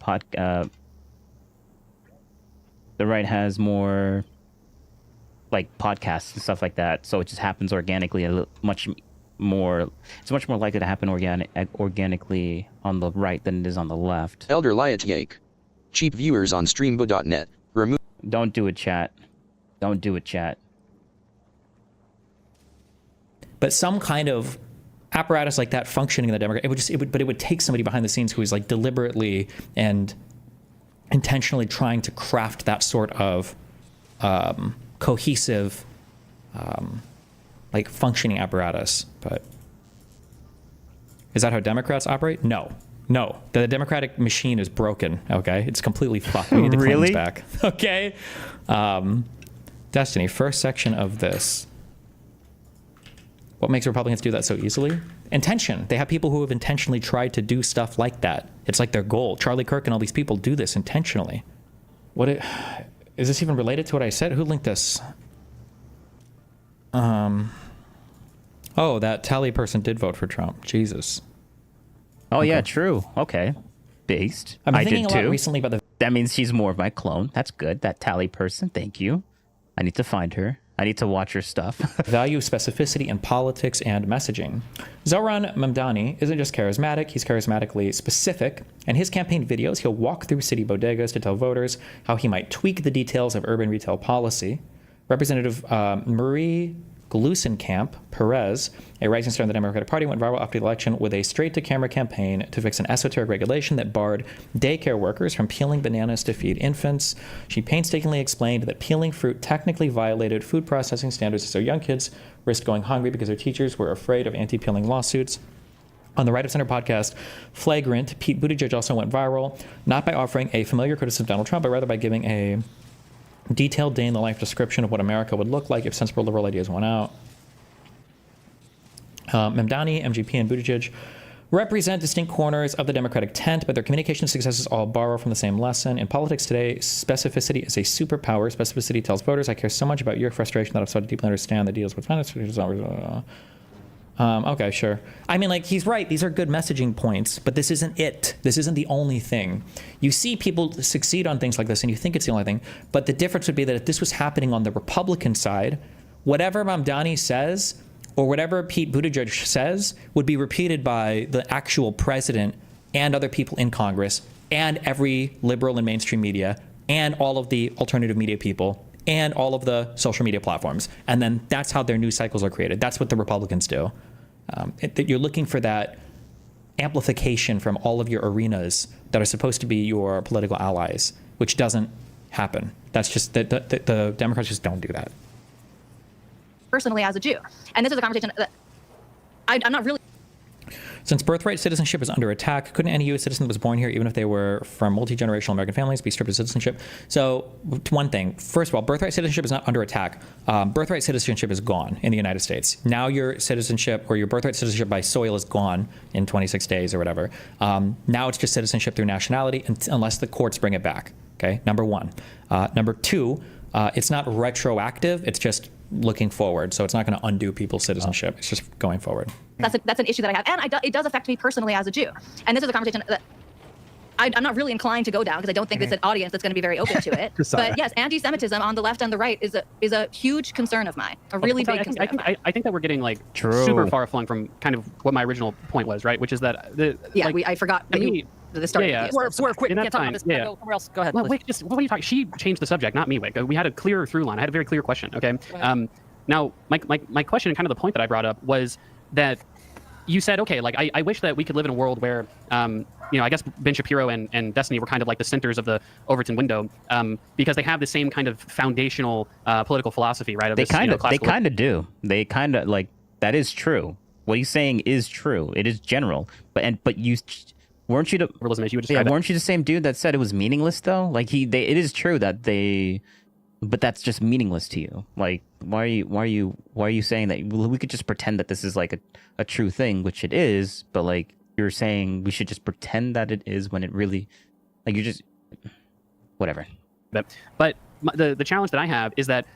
like podcasts and stuff like that. So it just happens organically it's much more likely to happen organically on the right than it is on the left. Elder Liat Yake. Cheap viewers on streambo.net. Remove. Don't do it, chat. Don't do it, chat. But some kind of apparatus like that functioning in the Democrat, it would take somebody behind the scenes who is like deliberately and intentionally trying to craft that sort of cohesive like functioning apparatus. But is that how Democrats operate? No. The Democratic machine is broken. Okay, it's completely fucked. We need the Clintons back. Okay. Destiny, first section of this. What makes Republicans do that so easily? Intention. They have people who have intentionally tried to do stuff like that. It's like their goal. Charlie Kirk and all these people do this intentionally. Is this even related to what I said? Who linked this? Oh, that tally person did vote for Trump. Jesus. Oh, okay. Yeah, true. Okay. Based. I've been I thinking did a lot too. recently about That means she's more of my clone. That's good. That tally person. Thank you. I need to find her. I need to watch her stuff. value of specificity in politics and messaging. Zoran Mamdani isn't just charismatic, he's charismatically specific. In his campaign videos, he'll walk through city bodegas to tell voters how he might tweak the details of urban retail policy. Representative Marie Glusenkamp Perez, a rising star in the Democratic Party, went viral after the election with a straight-to-camera campaign to fix an esoteric regulation that barred daycare workers from peeling bananas to feed infants. She painstakingly explained that peeling fruit technically violated food processing standards, so young kids risked going hungry because their teachers were afraid of anti-peeling lawsuits. On the Right of Center podcast, Flagrant, Pete Buttigieg also went viral, not by offering a familiar criticism of Donald Trump, but rather by giving a detailed day-in-the-life description of what America would look like if sensible liberal ideas went out. Mamdani, MGP, and Buttigieg represent distinct corners of the Democratic tent, but their communication successes all borrow from the same lesson. In politics today, specificity is a superpower. Specificity tells voters, I care so much about your frustration that I've so to deeply understand the deals with finance. Okay, sure. I mean, like, he's right. These are good messaging points, but this isn't it. This isn't the only thing. You see people succeed on things like this, and you think it's the only thing. But the difference would be that if this was happening on the Republican side, whatever Mamdani says or whatever Pete Buttigieg says would be repeated by the actual president and other people in Congress and every liberal and mainstream media and all of the alternative media people and all of the social media platforms. And then that's how their news cycles are created. That's what the Republicans do. You're looking for that amplification from all of your arenas that are supposed to be your political allies, which doesn't happen. That's just the Democrats just don't do that. Personally, as a Jew, and this is a conversation that I'm not really. Since birthright citizenship is under attack, couldn't any U.S. citizen that was born here, even if they were from multi-generational American families, be stripped of citizenship? So, one thing. First of all, birthright citizenship is not under attack. Birthright citizenship is gone in the United States. Now your citizenship or your birthright citizenship by soil is gone in 26 days or whatever. Now it's just citizenship through nationality unless the courts bring it back. Okay, number one. Number two, it's not retroactive. It's just looking forward. So it's not going to undo people's citizenship. It's just going forward. That's an issue that I have, and it does affect me personally as a Jew. And this is a conversation that I'm not really inclined to go down because I don't think it's an audience that's going to be very open to it. But yes, anti-Semitism on the left and the right is a huge concern of mine, a really big concern. I think that we're getting like super far flung from kind of what my original point was, right? Which is that I forgot that the start. Yeah, we're quick. We can't talk about this. Yeah. Go somewhere else. Go ahead. Well, Wick, what are you talking? She changed the subject, not me, Wick. We had a clearer through line. I had a very clear question. Okay. Now my question and kind of the point that I brought up was that you said, okay, like I wish that we could live in a world where, I guess Ben Shapiro and Destiny were kind of like the centers of the Overton window, because they have the same kind of foundational political philosophy, right? They kind of do. They kind of like that is true. What he's saying is true. It is general, but you weren't you weren't you the same dude that said it was meaningless though? Like it is true that they. But that's just meaningless to you. Like, why are you saying that? Well, we could just pretend that this is like a true thing, which it is. But like you're saying, we should just pretend that it is when it really, like you just, whatever. But the challenge that I have is that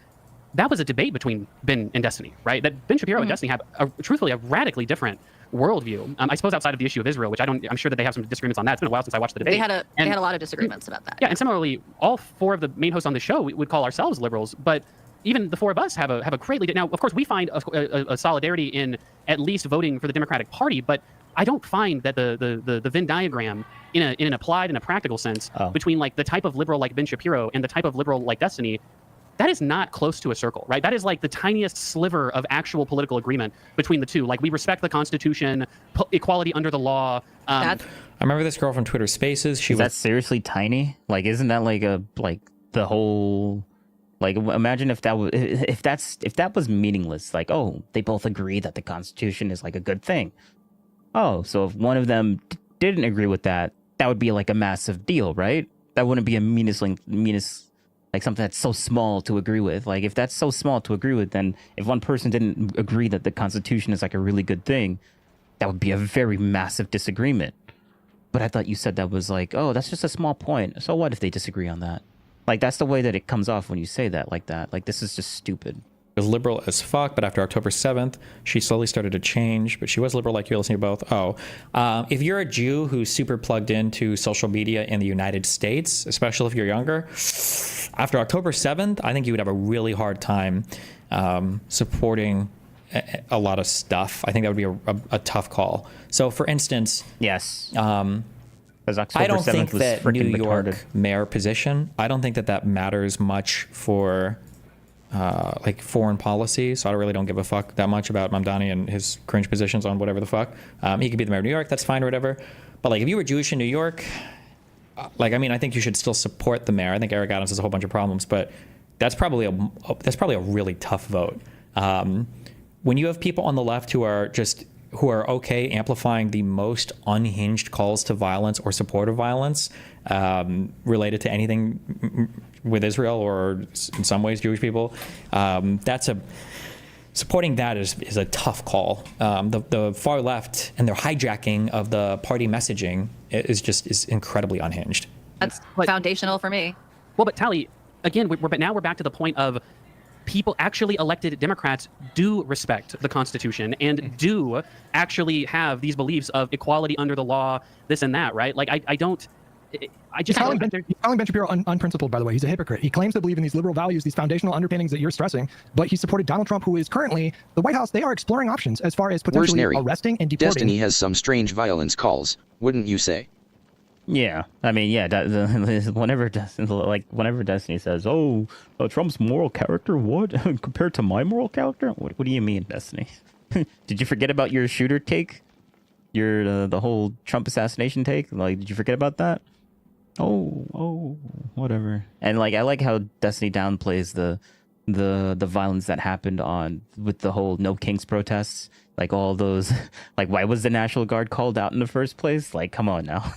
was a debate between Ben and Destiny, right? That Ben Shapiro and Destiny have truthfully a radically different worldview. I suppose outside of the issue of Israel, which I'm sure that they have some disagreements on that. It's been a while since I watched the debate. They had a lot of disagreements about that. Yeah, and similarly, all four of the main hosts on the show would call ourselves liberals, but even the four of us have a greatly now. Of course, we find a solidarity in at least voting for the Democratic Party, but I don't find that the Venn diagram in an applied and a practical sense between like the type of liberal like Ben Shapiro and the type of liberal like Destiny. That is not close to a circle, right? That is like the tiniest sliver of actual political agreement between the two. Like, we respect the Constitution, equality under the law. I remember this girl from Twitter Spaces. Is that seriously tiny? Like, isn't that like the whole? Like, imagine if that was meaningless. Like, oh, they both agree that the Constitution is like a good thing. Oh, so if one of them didn't agree with that, that would be like a massive deal, right? That wouldn't be a meanest. Like something that's so small to agree with. Like if that's so small to agree with, then if one person didn't agree that the Constitution is like a really good thing, that would be a very massive disagreement. But I thought you said that was like, oh, that's just a small point. So what if they disagree on that? Like that's the way that it comes off when you say that like that. Like this is just stupid. Was liberal as fuck, but after October 7th, she slowly started to change, but she was liberal like you, listening to both. If you're a Jew who's super plugged into social media in the United States, especially if you're younger, after October 7th, I think you would have a really hard time supporting a lot of stuff. I think that would be a tough call. So for instance, yes. I don't think that New York mayor position, I don't think that matters much for like foreign policy, so I really don't give a fuck that much about Mamdani and his cringe positions on whatever the fuck. He could be the mayor of New York, that's fine or whatever. But like if you were Jewish in New York, I think you should still support the mayor. I think Eric Adams has a whole bunch of problems, but that's probably a really tough vote. When you have people on the left who are okay amplifying the most unhinged calls to violence or support of violence related to anything with Israel or in some ways Jewish people, supporting that is a tough call. The far left and their hijacking of the party messaging is incredibly unhinged. That's foundational for me. Well, but Tally, again, we're back to the point of people, actually elected Democrats, do respect the Constitution and do actually have these beliefs of equality under the law, this and that, right? Like, I just He's calling Ben Shapiro unprincipled, by the way. He's a hypocrite. He claims to believe in these liberal values, these foundational underpinnings that you're stressing, but he supported Donald Trump, who is currently, the White House, they are exploring options as far as potentially arresting and deporting. Destiny has some strange violence calls, wouldn't you say? Yeah, I mean, yeah. Whenever Destiny says, "Oh, Trump's moral character, what compared to my moral character?" What do you mean, Destiny? Did you forget about your shooter take? Your the whole Trump assassination take? Like, did you forget about that? Oh, whatever. And like, I like how Destiny downplays the violence that happened with the whole No Kings protests. Like all those, like, why was the National Guard called out in the first place? Like, come on now.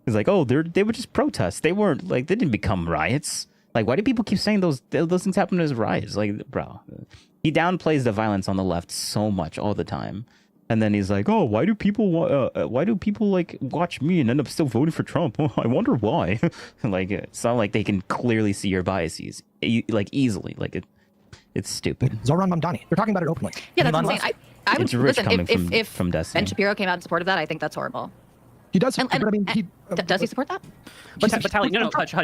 He's like, oh, they were just protests. They weren't like, they didn't become riots. Like, why do people keep saying those things happen as riots? Like, bro, he downplays the violence on the left so much all the time. And then he's like, "Oh, why do people like watch me and end up still voting for Trump? I wonder why." Like, it's not like they can clearly see your biases, like easily. Like it's stupid. Zoran Mamdani. They're talking about it openly. Yeah, that's insane. I would listen if from Destiny. Ben Shapiro came out and supported that. I think that's horrible. He does, but I mean, does he support that? But Tally, no, Hutch,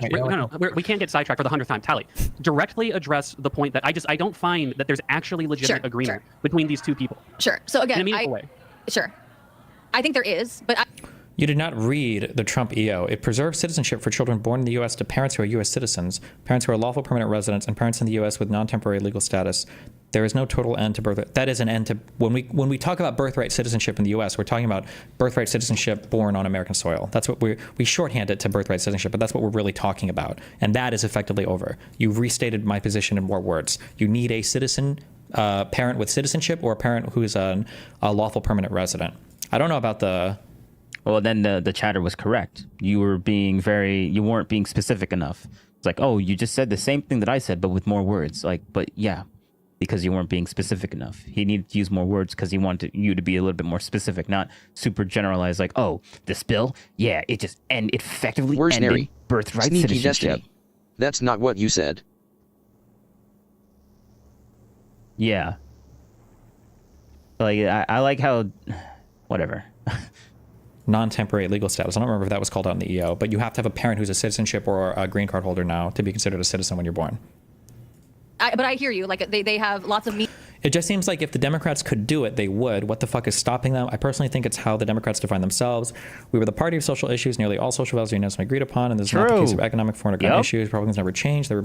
we can't get sidetracked for the 100th time. Tally, directly address the point that I don't find that there's actually legitimate agreement between these two people. Sure. So again, in a meaningful way. Sure. I think there is, but You did not read the Trump EO. It preserves citizenship for children born in the U.S. to parents who are U.S. citizens, parents who are lawful permanent residents, and parents in the U.S. with non-temporary legal status. There is no total end to birthright. That is an end to when we talk about birthright citizenship in the U.S. We're talking about birthright citizenship born on American soil. That's what we shorthand it to birthright citizenship, but that's what we're really talking about, and that is effectively over. You've restated my position in more words. You need a citizen parent with citizenship or a parent who is a lawful permanent resident. I don't know about the. Well, then the chatter was correct. You weren't being specific enough. It's like, oh, you just said the same thing that I said, but with more words. Like, but yeah, because you weren't being specific enough. He needed to use more words because he wanted you to be a little bit more specific, not super generalized. Like, oh, this bill, yeah, it effectively ended birthright citizenship. Destiny. That's not what you said. Yeah. Like, I like how, whatever. Non-temporary legal status. I don't remember if that was called out in the EO, but you have to have a parent who's a citizenship or a green card holder now to be considered a citizen when you're born. But I hear you. Like, they have lots of It just seems like if the Democrats could do it, they would. What the fuck is stopping them? I personally think it's how the Democrats define themselves. We were the party of social issues. Nearly all social values are unanimously agreed upon, and this is not the case of economic, foreign, or gun issues. Republicans never changed. You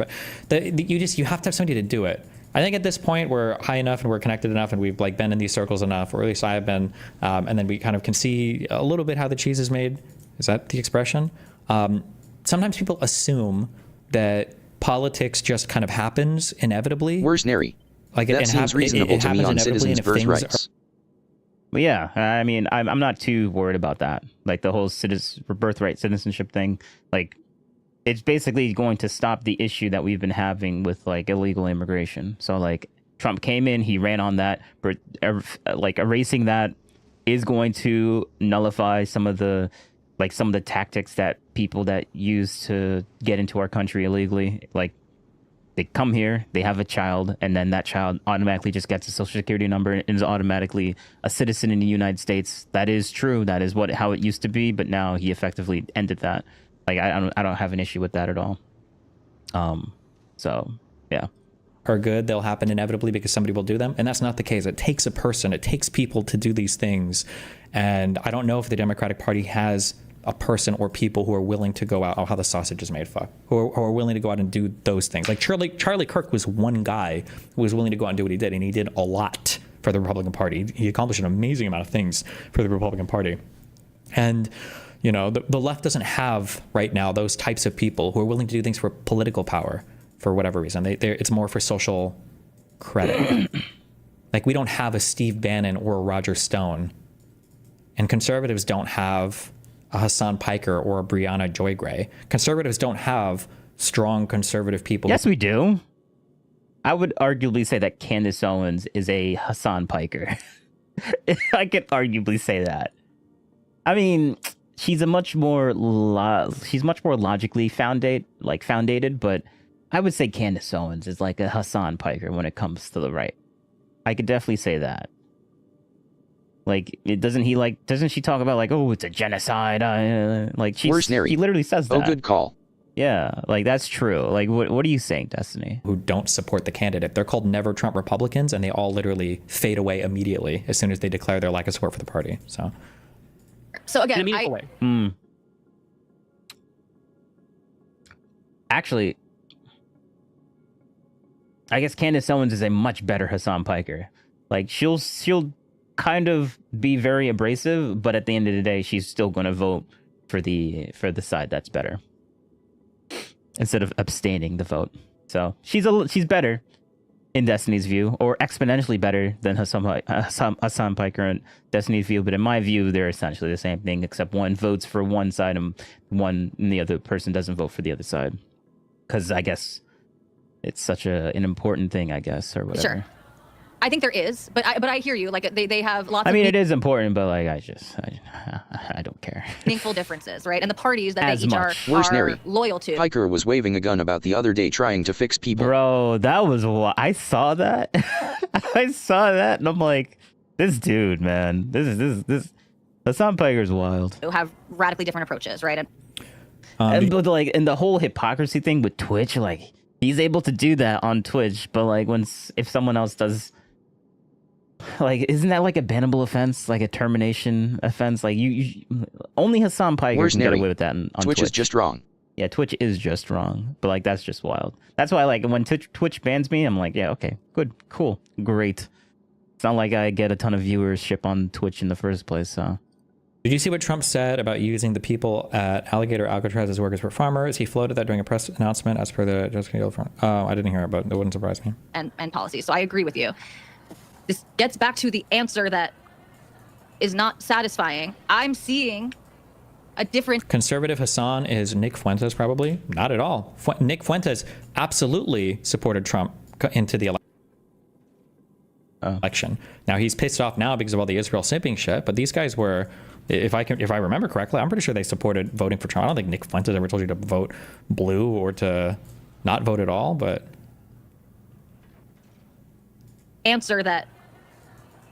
have to have somebody to do it. I think at this point we're high enough and we're connected enough and we've like been in these circles enough, or at least I have been, and then we kind of can see a little bit how the cheese is made. Is that the expression? Sometimes people assume that politics just kind of happens inevitably. Where's Neri? Like that seems reasonable to me on citizens' birthrights. But yeah, I mean, I'm not too worried about that. Like the whole birthright citizenship thing, like it's basically going to stop the issue that we've been having with like illegal immigration. So like Trump came in, he ran on that, but like erasing that is going to nullify some of the tactics that people that use to get into our country illegally. Like they come here, they have a child, and then that child automatically just gets a social security number and is automatically a citizen in the United States. That is true. That is how it used to be. But now he effectively ended that. Like I don't have an issue with that at all. So yeah. Are good, they'll happen inevitably because somebody will do them. And that's not the case. It takes a person, it takes people to do these things. And I don't know if the Democratic Party has a person or people who are willing to go out, how the sausage is made, who are willing to go out and do those things. Like Charlie Kirk was one guy who was willing to go out and do what he did, and he did a lot for the Republican Party. He accomplished an amazing amount of things for the Republican Party. And you know, the left doesn't have right now those types of people who are willing to do things for political power for whatever reason. It's more for social credit. Like we don't have a Steve Bannon or a Roger Stone, and conservatives don't have a Hassan Piker or a Brianna Joy Gray. Conservatives don't have strong conservative people. Yes, we do. I would arguably say that Candace Owens is a Hassan Piker. I could arguably say that. I mean, she's much more logically founded, but I would say Candace Owens is like a Hassan Piker when it comes to the right. I could definitely say that. Like, doesn't she talk about like, oh, it's a genocide? Like, he literally says that. Oh, good call. Yeah, like that's true. Like, what are you saying, Destiny? Who don't support the candidate. They're called Never Trump Republicans, and they all literally fade away immediately as soon as they declare their lack of support for the party. So again, in a meaningful way. Actually, I guess Candace Owens is a much better Hassan Piker. Like, she'll kind of be very abrasive, but at the end of the day, she's still going to vote for the side that's better instead of abstaining the vote. So she's better in Destiny's view, or exponentially better than Hassan Piker in Destiny's view. But in my view, they're essentially the same thing, except one votes for one side and the other person doesn't vote for the other side. Because I guess it's such an important thing, I guess, or whatever. Sure. I think there is, but I hear you. Like they have lots. I mean, it is important, but like I don't care. Meaningful differences, right? And the parties that As they each are loyal to. Piker was waving a gun about the other day trying to fix people. Bro, that was what I saw that. I saw that, and I'm like, this dude, man, this Hassan Piker's wild. Who have radically different approaches, right? But like, and the whole hypocrisy thing with Twitch, like he's able to do that on Twitch, but like if someone else does. Like, isn't that like a bannable offense, like a termination offense? Like, you only Hassan Piker can get away with that on Twitch. Twitch is just wrong. Yeah, Twitch is just wrong, but like that's just wild. That's why, like, when Twitch bans me, I'm like, yeah, okay, good, cool, great. It's not like I get a ton of viewership on Twitch in the first place. So, did you see what Trump said about using the people at Alligator Alcatraz as workers for farmers? He floated that during a press announcement, as per the Jessica Gill front. I didn't hear it, but it wouldn't surprise me. And policy. So I agree with you. This gets back to the answer that is not satisfying. I'm seeing a different... Conservative Hassan is Nick Fuentes, probably? Not at all. Nick Fuentes absolutely supported Trump into the election. Now, he's pissed off now because of all the Israel simping shit, but these guys were... If I remember correctly, I'm pretty sure they supported voting for Trump. I don't think Nick Fuentes ever told you to vote blue or to not vote at all, but... Answer that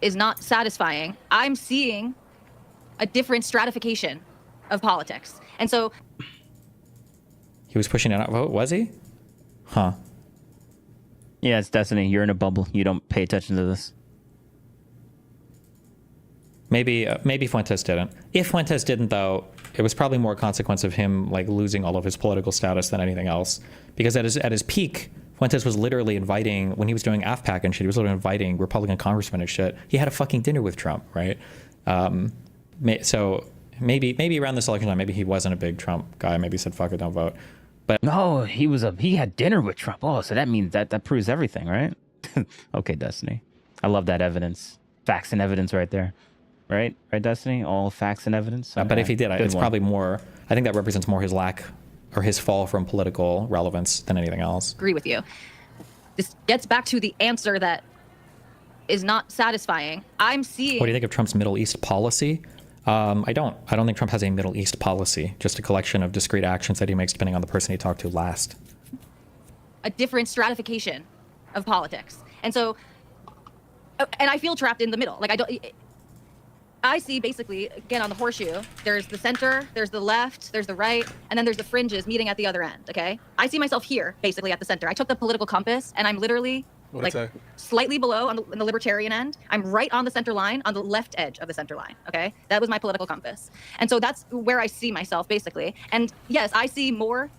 is not satisfying. I'm seeing a different stratification of politics. And so... He was pushing an out vote, was he? Huh. Yeah, it's Destiny. You're in a bubble. You don't pay attention to this. Maybe Fuentes didn't. If Fuentes didn't, though, it was probably more a consequence of him like losing all of his political status than anything else. Because at his peak, Fuentes was literally inviting, when he was doing AFPAC and shit, he was literally inviting Republican congressmen and shit. He had a fucking dinner with Trump, right? So maybe around this election time, maybe he wasn't a big Trump guy. Maybe he said, fuck it, don't vote. But no, he had dinner with Trump. Oh, so that means that proves everything, right? Okay, Destiny. I love that evidence. Facts and evidence right there. Right, Destiny? All facts and evidence? Okay. But if he did, it's probably more, I think that represents more his lack or his fall from political relevance than anything else. Agree with you. This gets back to the answer that is not satisfying. I'm seeing... What do you think of Trump's Middle East policy? I don't think Trump has a Middle East policy, just a collection of discrete actions that he makes depending on the person he talked to last. A different stratification of politics. And so, and I feel trapped in the middle. Like I see basically, again, on the horseshoe, there's the center, there's the left, there's the right, and then there's the fringes meeting at the other end, okay? I see myself here, basically, at the center. I took the political compass, and I'm literally, slightly below on the libertarian end. I'm right on the center line, on the left edge of the center line, okay? That was my political compass. And so that's where I see myself, basically. And yes, I see more...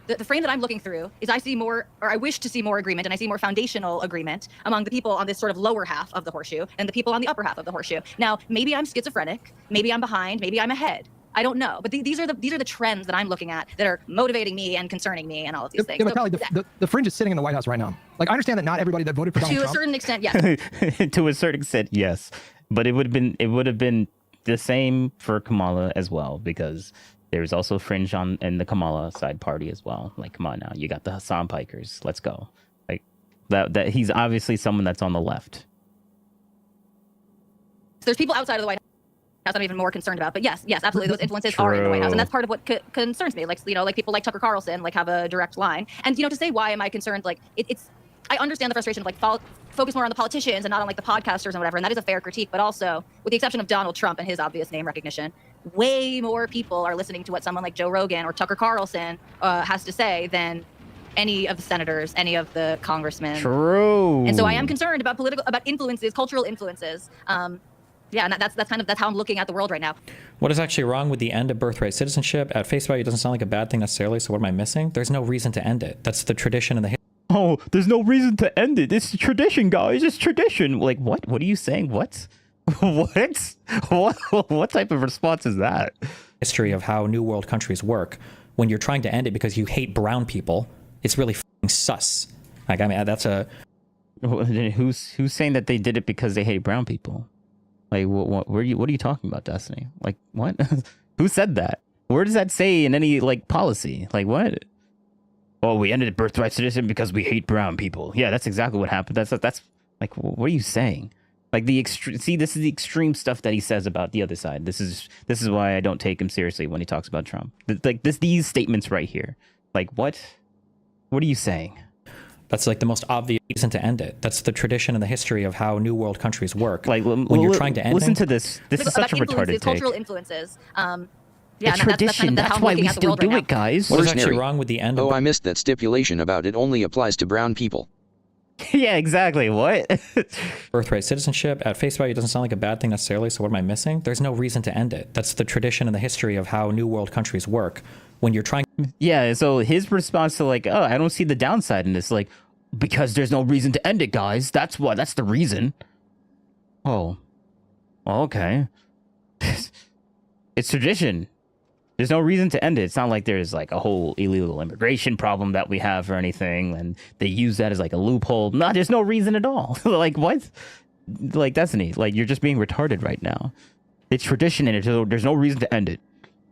The frame that I'm looking through is I see more, or I wish to see more agreement, and I see more foundational agreement among the people on this sort of lower half of the horseshoe and the people on the upper half of the horseshoe. Now, maybe I'm schizophrenic, maybe I'm behind, maybe I'm ahead. I don't know, but these are the trends that I'm looking at that are motivating me and concerning me and all of these things. Yeah, but the fringe is sitting in the White House right now. Like, I understand that not everybody that voted for Donald Trump... To a certain extent, yes. To a certain extent, yes. But it would have been the same for Kamala as well, because there's also fringe in the Kamala side party as well. Like, come on now, you got the Hassan Pikers. Let's go. Like that he's obviously someone that's on the left. There's people outside of the White House. I'm even more concerned about. But yes, absolutely, those influences are in the White House, and that's part of what concerns me. Like, like people like Tucker Carlson, like have a direct line. And to say why am I concerned? Like it's I understand the frustration of like focus more on the politicians and not on like the podcasters and whatever, and that is a fair critique. But also, with the exception of Donald Trump and his obvious name recognition, way more people are listening to what someone like Joe Rogan or Tucker Carlson has to say than any of the senators, any of the congressmen. True. And so I am concerned about influences, cultural influences. Yeah, and that's how I'm looking at the world right now. What is actually wrong with the end of birthright citizenship? At face value, it doesn't sound like a bad thing necessarily. So what am I missing? There's no reason to end it. That's the tradition and the. Oh, there's no reason to end it. It's tradition, guys. It's tradition. Like what? What are you saying? What? What type of response is that? History of how New World countries work. When you're trying to end it because you hate brown people, it's really f***ing sus. Like, I mean, that's a. Who's saying that they did it because they hate brown people? Like, what are you talking about, Destiny? Like, what? Who said that? Where does that say in any like policy? Like, what? Oh, we ended birthright citizenship because we hate brown people. Yeah, that's exactly what happened. That's like, what are you saying? Like the extreme. See, this is the extreme stuff that he says about the other side. This is why I don't take him seriously when he talks about Trump. Like these statements right here. Like, what? What are you saying? That's like the most obvious reason to end it. That's the tradition and the history of how New World countries work. Like when you're trying to end. Listen to this. This is such a retarded take. Cultural influences. Yeah, it's tradition. That's why we still do it, guys. What is actually wrong with the end? Oh, I missed that stipulation about it only applies to brown people. Yeah, exactly. What? Birthright citizenship. At face value, it doesn't sound like a bad thing necessarily. So what am I missing? There's no reason to end it. That's the tradition and the history of how New World countries work. When you're trying. Yeah. So his response to like, oh, I don't see the downside in this. Like, because there's no reason to end it, guys. That's why. That's the reason. Oh. Okay. It's tradition. There's no reason to end it. It's not like there's like a whole illegal immigration problem that we have or anything, and they use that as like a loophole. No, there's no reason at all. Like what? Like Destiny, like you're just being retarded right now. It's tradition in it, so there's no reason to end it.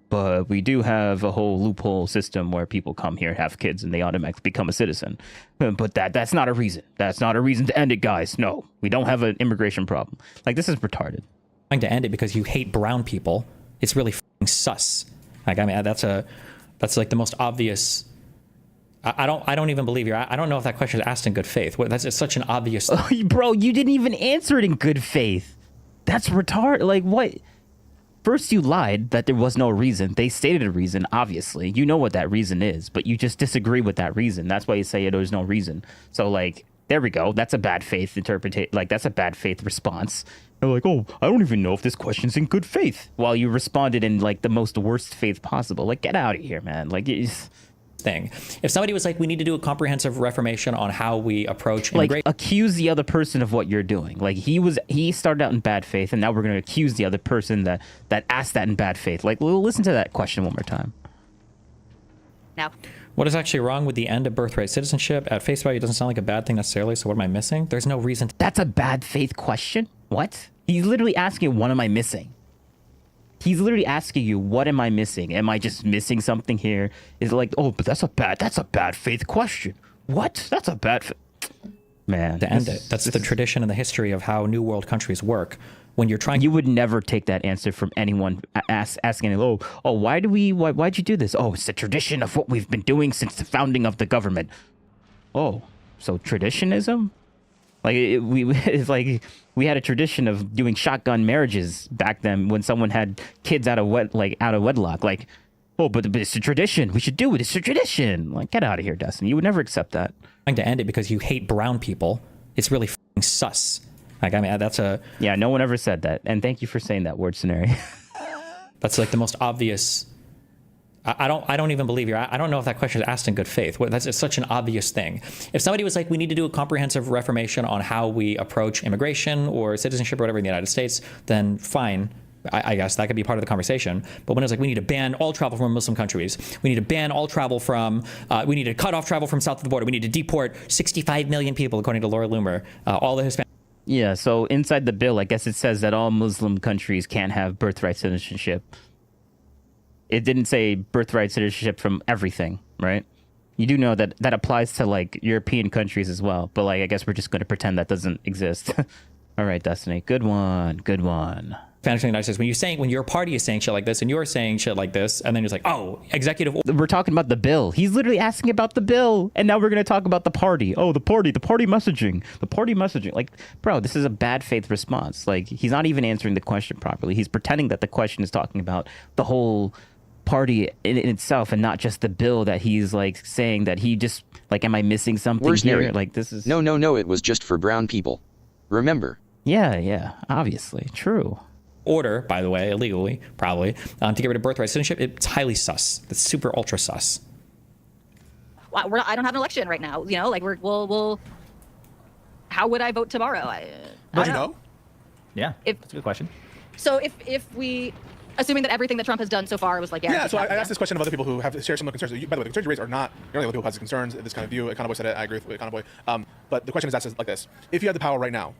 But we do have a whole loophole system where people come here, have kids, and they automatically become a citizen. But that's not a reason. That's not a reason to end it, guys. No, we don't have an immigration problem. Like this is retarded. Trying to end it because you hate brown people. It's really f***ing sus. Like, I mean, that's like the most obvious. I don't even believe you. I don't know if that question is asked in good faith. It's such an obvious. Oh, bro, you didn't even answer it in good faith. That's retarded. Like what? First, you lied that there was no reason. They stated a reason, obviously. You know what that reason is, but you just disagree with that reason. That's why you say there's no reason. So, like, there we go. That's a bad faith interpretation. Like, that's a bad faith response. They're like, oh, I don't even know if this question's in good faith. While you responded in, like, the most worst faith possible. Like, get out of here, man. Like, thing. If somebody was like, we need to do a comprehensive reformation on how we approach immigration. Like, accuse the other person of what you're doing. Like, he started out in bad faith, and now we're going to accuse the other person that asked that in bad faith. Like, listen to that question one more time. Now. What is actually wrong with the end of birthright citizenship? At face value, it doesn't sound like a bad thing necessarily. So what am I missing? There's no reason. That's a bad faith question? What? He's literally asking, what am I missing? He's literally asking you, what am I missing? Am I just missing something here? Is it like, oh, but that's a bad faith question. What? That's a bad man. To end it. That's the tradition and the history of how New World countries work. When you're trying, you would never take that answer from anyone asking, why'd you do this? Oh, it's the tradition of what we've been doing since the founding of the government. Oh, so traditionism? Like it's like we had a tradition of doing shotgun marriages back then when someone had kids out of wedlock. Like, oh, but it's a tradition. We should do it. It's a tradition. Like, get out of here, Dustin. You would never accept that. Trying to end it because you hate brown people. It's really f***ing sus. Like, I mean, that's a. Yeah, no one ever said that. And thank you for saying that word, Scenario. That's like the most obvious. I don't even believe you. I don't know if that question is asked in good faith. It's such an obvious thing. If somebody was like, we need to do a comprehensive reformation on how we approach immigration or citizenship or whatever in the United States, then fine. I guess that could be part of the conversation. But when it's like, we need to ban all travel from Muslim countries. We need to ban all travel from, we need to cut off travel from south of the border. We need to deport 65 million people, according to Laura Loomer, all the Hispanic. Yeah, so inside the bill, I guess it says that all Muslim countries can't have birthright citizenship. It didn't say birthright citizenship from everything, right? You do know that that applies to like European countries as well, but like I guess we're just going to pretend that doesn't exist. All right, Destiny, good one. foundation of the United States. When your party is saying shit like this and you're saying shit like this, and then it's like, oh, executive order. We're talking about the bill. He's literally asking about the bill, and now we're going to talk about the party. Oh, the party messaging. Like, bro, this is a bad faith response. Like, he's not even answering the question properly. He's pretending that the question is talking about the whole party in itself and not just the bill that he's like saying that he just like, am I missing something Where's here? Neri? Like, this is No, it was just for brown people. Remember? yeah, obviously true. Order, by the way, illegally, probably, to get rid of birthright citizenship. It's highly sus. It's super ultra sus. I don't have an election right now. You know, like we'll. How would I vote tomorrow? I Don't you don't know? Yeah, If- that's a good question. So if we, assuming that everything that Trump has done so far was like, Yeah, so I asked this question of other people who have shared similar concerns. By the way, the concerns you raise are not the only people who has concerns, this kind of view. Econoboy said it, I agree with Econoboy. But the question is asked like this. If you had the power right now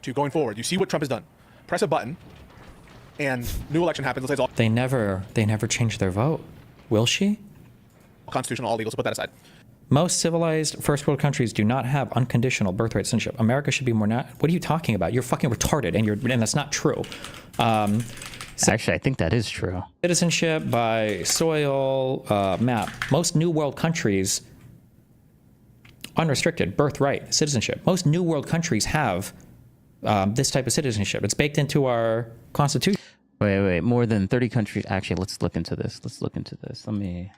to going forward, you see what Trump has done, press a button, and new election happens, let's say it's They never changed their vote. Will she? all constitutional, all legal, so put that aside. Most civilized first world countries do not have unconditional birthright citizenship. America should be more not. What are you talking about? You're fucking retarded, and that's not true. Actually, I think that is true. Citizenship by soil map. Most New World countries, unrestricted birthright citizenship. Most New World countries have this type of citizenship. It's baked into our constitution. Wait. More than 30 countries. Actually, let's look into this. Let me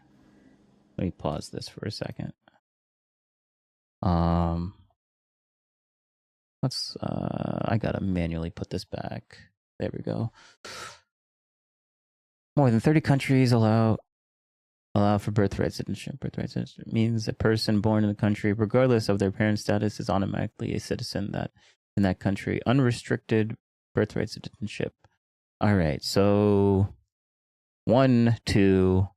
pause this for a second. I gotta manually put this back. There we go. More than 30 countries allow for birthright citizenship. Birthright citizenship means a person born in the country, regardless of their parent status, is automatically a citizen in that country. Unrestricted birthright citizenship. All right, so 1, 2,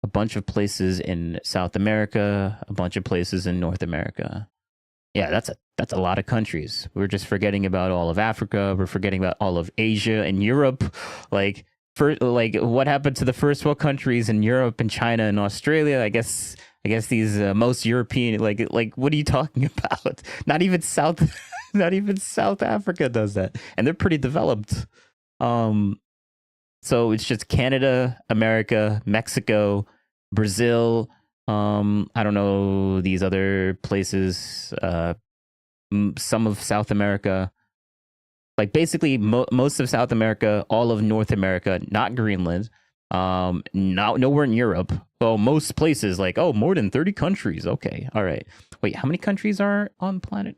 a bunch of places in South America, a bunch of places in North America. Yeah, that's a lot of countries. We're just forgetting about all of Africa. We're forgetting about all of Asia and Europe. Like what happened to the first world countries in Europe and China and Australia? I guess these most European like what are you talking about? Not even South Africa does that, and they're pretty developed. So it's just Canada, America, Mexico, Brazil. I don't know these other places. Some of South America, like basically most of South America, all of North America, not Greenland. Nowhere in Europe. Well, most places, like more than 30 countries. Okay, all right. Wait, how many countries are on the planet?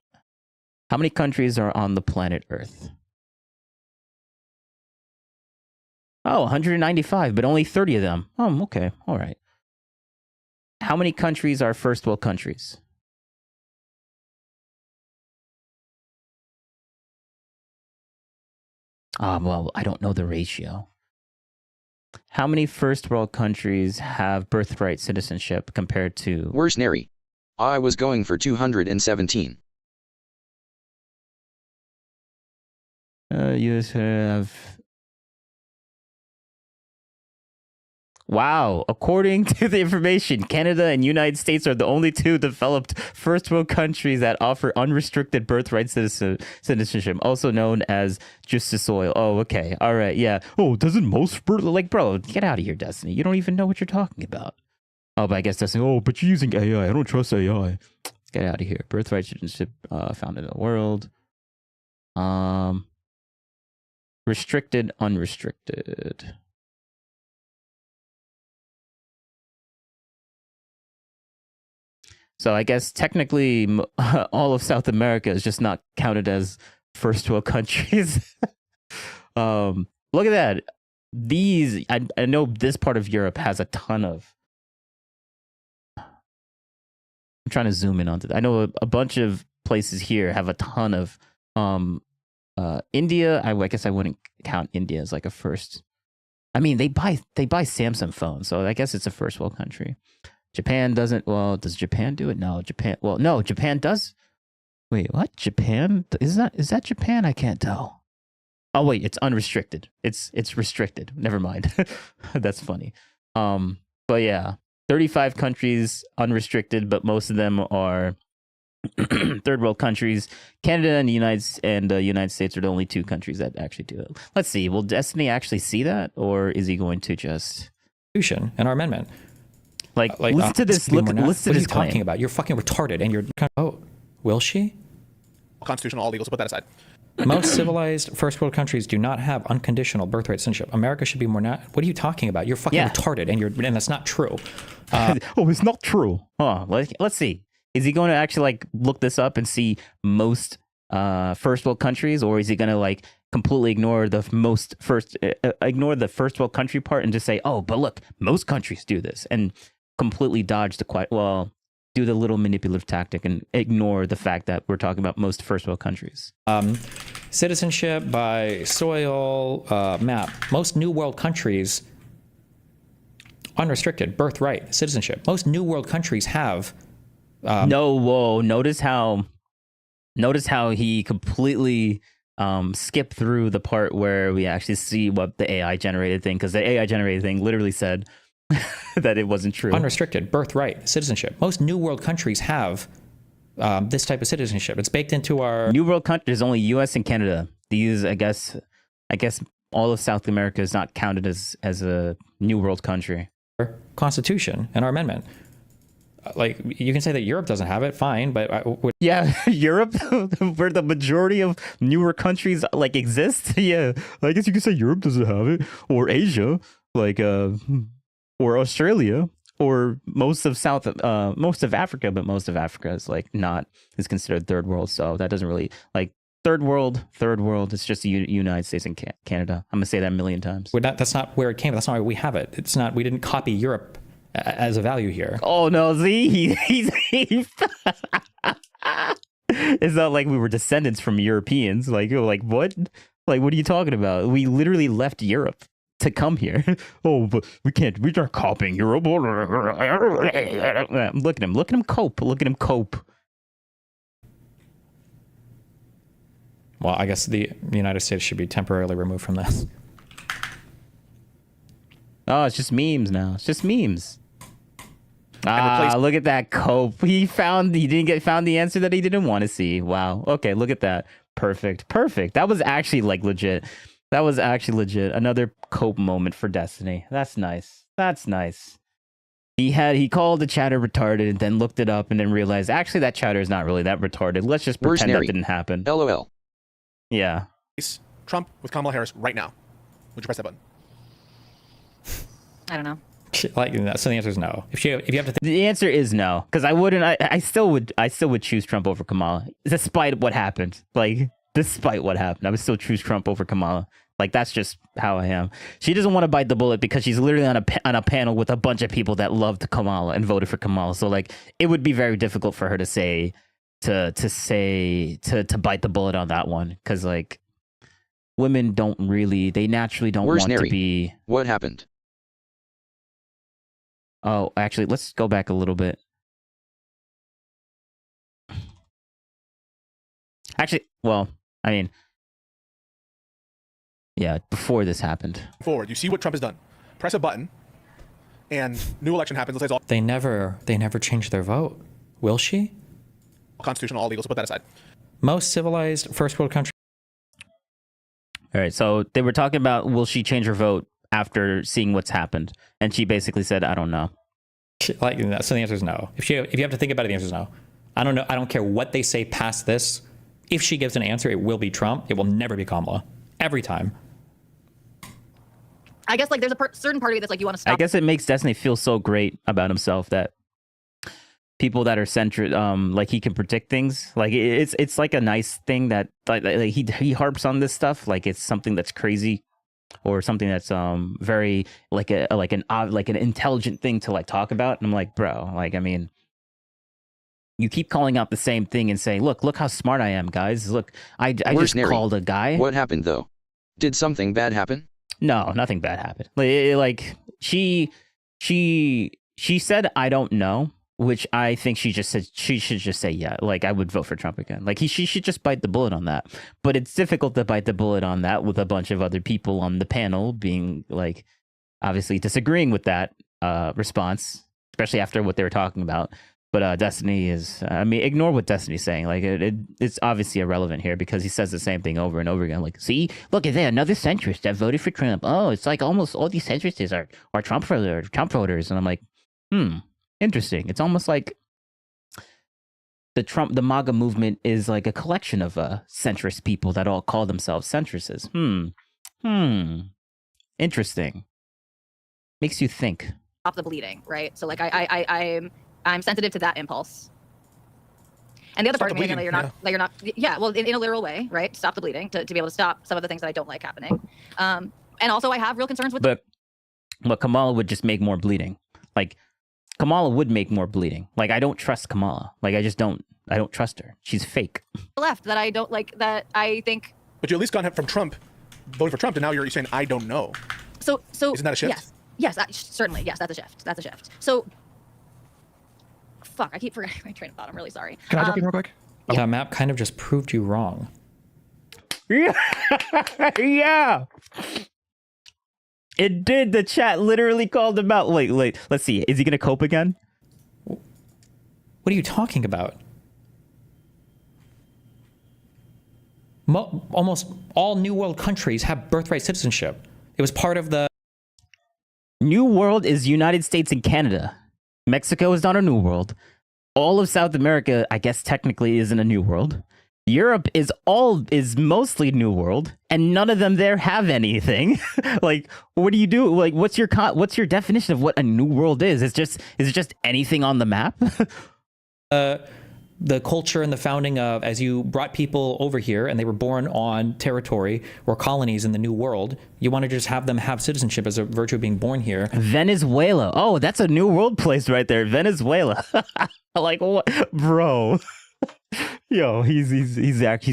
How many countries are on the planet Earth? Oh, 195, but only 30 of them. Oh, okay. All right. How many countries are first world countries? Well, I don't know the ratio. How many first world countries have birthright citizenship compared to... Where's Neri? I was going for 217. You have... Wow, according to the information, Canada and United States are the only two developed first world countries that offer unrestricted birthright citizenship, also known as just to soil. Oh, okay. All right. Yeah. Oh, doesn't most bro, get out of here, Destiny. You don't even know what you're talking about. Oh, but I guess Destiny, but you're using AI. I don't trust AI. Let's get out of here. Birthright citizenship found in the world. Restricted, unrestricted. So I guess technically all of South America is just not counted as first world countries. Look at that. These, I know this part of Europe has a ton of... I'm trying to zoom in onto that. I know a bunch of places here have a ton of... India, I guess I wouldn't count India as like a first... I mean, they buy Samsung phones, so I guess it's a first world country. Japan doesn't. Well, does Japan do it? No, Japan. Well, no, Japan does. Wait, what? Japan is that Japan? I can't tell. Oh wait, it's unrestricted. It's restricted. Never mind. That's funny. But yeah, 35 countries unrestricted, but most of them are third world countries. Canada and the United States are the only two countries that actually do it. Let's see. Will Destiny actually see that, or is he going to just Constitution and our amendment? Listen to this. Listen to what this are you claim. talking about? You're fucking retarded, and you're. Oh, will she? Constitutional, all legal. So put that aside. Most civilized first world countries do not have unconditional birthright citizenship. America should be more. What are you talking about? You're fucking retarded, and that's not true. Oh, it's not true. Huh. Let's see. Is he going to actually like look this up and see most first world countries, or is he going to like completely ignore the first world country part and just say, oh, but look, most countries do this, and completely dodge do the little manipulative tactic and ignore the fact that we're talking about most first world countries. Citizenship by soil map. Most new world countries, unrestricted birthright citizenship. Most new world countries have. Notice how he completely skipped through the part where we actually see what the AI generated thing, because the AI generated thing literally said that it wasn't true. Unrestricted birthright citizenship. Most new world countries have this type of citizenship. It's baked into our new world countries. Only U.S. and Canada. These, I guess, all of South America is not counted as a new world country. Constitution and our amendment. Like, you can say that Europe doesn't have it, fine, but yeah, Europe, where the majority of newer countries like exist. Yeah, I guess you could say Europe doesn't have it, or Asia, like or Australia, or most of Africa, but most of Africa is like is considered third world, so that doesn't really like third world. It's just the United States and Canada. I'm gonna say that a million times. That's not where it came. That's not why we have it. It's not. We didn't copy Europe as a value here. Oh no, see, he's it's not like we were descendants from Europeans. Like what? Like what are you talking about? We literally left Europe to come here. Oh, but we're not copying Europe. Look at him cope. Well, I guess the United States should be temporarily removed from this. Oh, it's just memes now. It's just memes. Look at that cope. He found the answer that he didn't want to see. Wow. Okay, look at that. Perfect. That was actually like legit. Another cope moment for Destiny. That's nice. He called the chatter retarded and then looked it up and then realized actually that chatter is not really that retarded. Let's just pretend that didn't happen. LOL. Yeah. Trump with Kamala Harris right now. Would you press that button? I don't know. Like, so the answer is no. If you have to, the answer is no, because I wouldn't. I still would choose Trump over Kamala, despite what happened. Like, despite what happened, I would still choose Trump over Kamala. Like, that's just how I am. She doesn't want to bite the bullet because she's literally on a panel with a bunch of people that loved Kamala and voted for Kamala. So like, it would be very difficult for her to bite the bullet on that one, because like, women they naturally don't want to be. What happened? Oh, actually, let's go back a little bit. Actually, well, I mean, yeah, before this happened. Forward, you see what Trump has done. Press a button, and new election happens. Let's say it's all they never changed their vote. Will she? Constitutional, all legal. So put that aside. Most civilized first world country. All right, so they were talking about will she change her vote after seeing what's happened, and she basically said, "I don't know." Like, so the answer is no. If you have to think about it, the answer is no. I don't know. I don't care what they say past this. If she gives an answer, it will be Trump. It will never be Kamala. Every time. I guess like there's a certain part of you that's like you want to stop. I guess it makes Destiny feel so great about himself that people that are centered, like he can predict things. Like it's like a nice thing that like he harps on this stuff like it's something that's crazy. Or something that's very like an intelligent thing to like talk about, and I'm like, bro, like I mean, you keep calling out the same thing and saying, look how smart I am, guys. Look, I just called a guy. What happened though? Did something bad happen? No, nothing bad happened. Like she said, I don't know, which I think she should just say yeah. Like I would vote for Trump again. Like she should just bite the bullet on that. But it's difficult to bite the bullet on that with a bunch of other people on the panel being like obviously disagreeing with that response, especially after what they were talking about. But Destiny is, I mean, ignore what Destiny's saying. Like, it's obviously irrelevant here because he says the same thing over and over again. Like, see, look at that, another centrist that voted for Trump. Oh, it's like almost all these centrists are Trump voters. And I'm like, interesting. It's almost like the MAGA movement is like a collection of centrist people that all call themselves centrists. Interesting. Makes you think. Stop the bleeding, right? So like I'm sensitive to that impulse. And the other part of me, that you're not, yeah, well, in a literal way, right? Stop the bleeding to be able to stop some of the things that I don't like happening. And also I have real concerns with. But Kamala would just make more bleeding. Like Kamala would make more bleeding. Like I don't trust Kamala. Like I don't trust her. She's fake. Left that I don't like, that I think. But you at least got from Trump, voting for Trump, and now you're saying I don't know. So isn't that a shift? Yes, certainly. Yes, that's a shift. That's a shift. So, fuck, I keep forgetting my train of thought. I'm really sorry. Can I jump in real quick? That map kind of just proved you wrong. Yeah. Yeah. It did. The chat literally called him out. Wait, let's see. Is he going to cope again? What are you talking about? Almost all New World countries have birthright citizenship. It was part of the... New World is United States and Canada. Mexico is not a New World. All of South America, I guess technically isn't a New World. Europe is mostly New World, and none of them there have anything. Like, what do you do? Like, what's your definition of what a New World is? Is it just anything on the map? The culture and the founding of, as you brought people over here and they were born on territory or colonies in the New World, you want to just have them have citizenship as a virtue of being born here. Venezuela. Oh, that's a New World place right there. Venezuela. Like, what? Bro. Yo, he's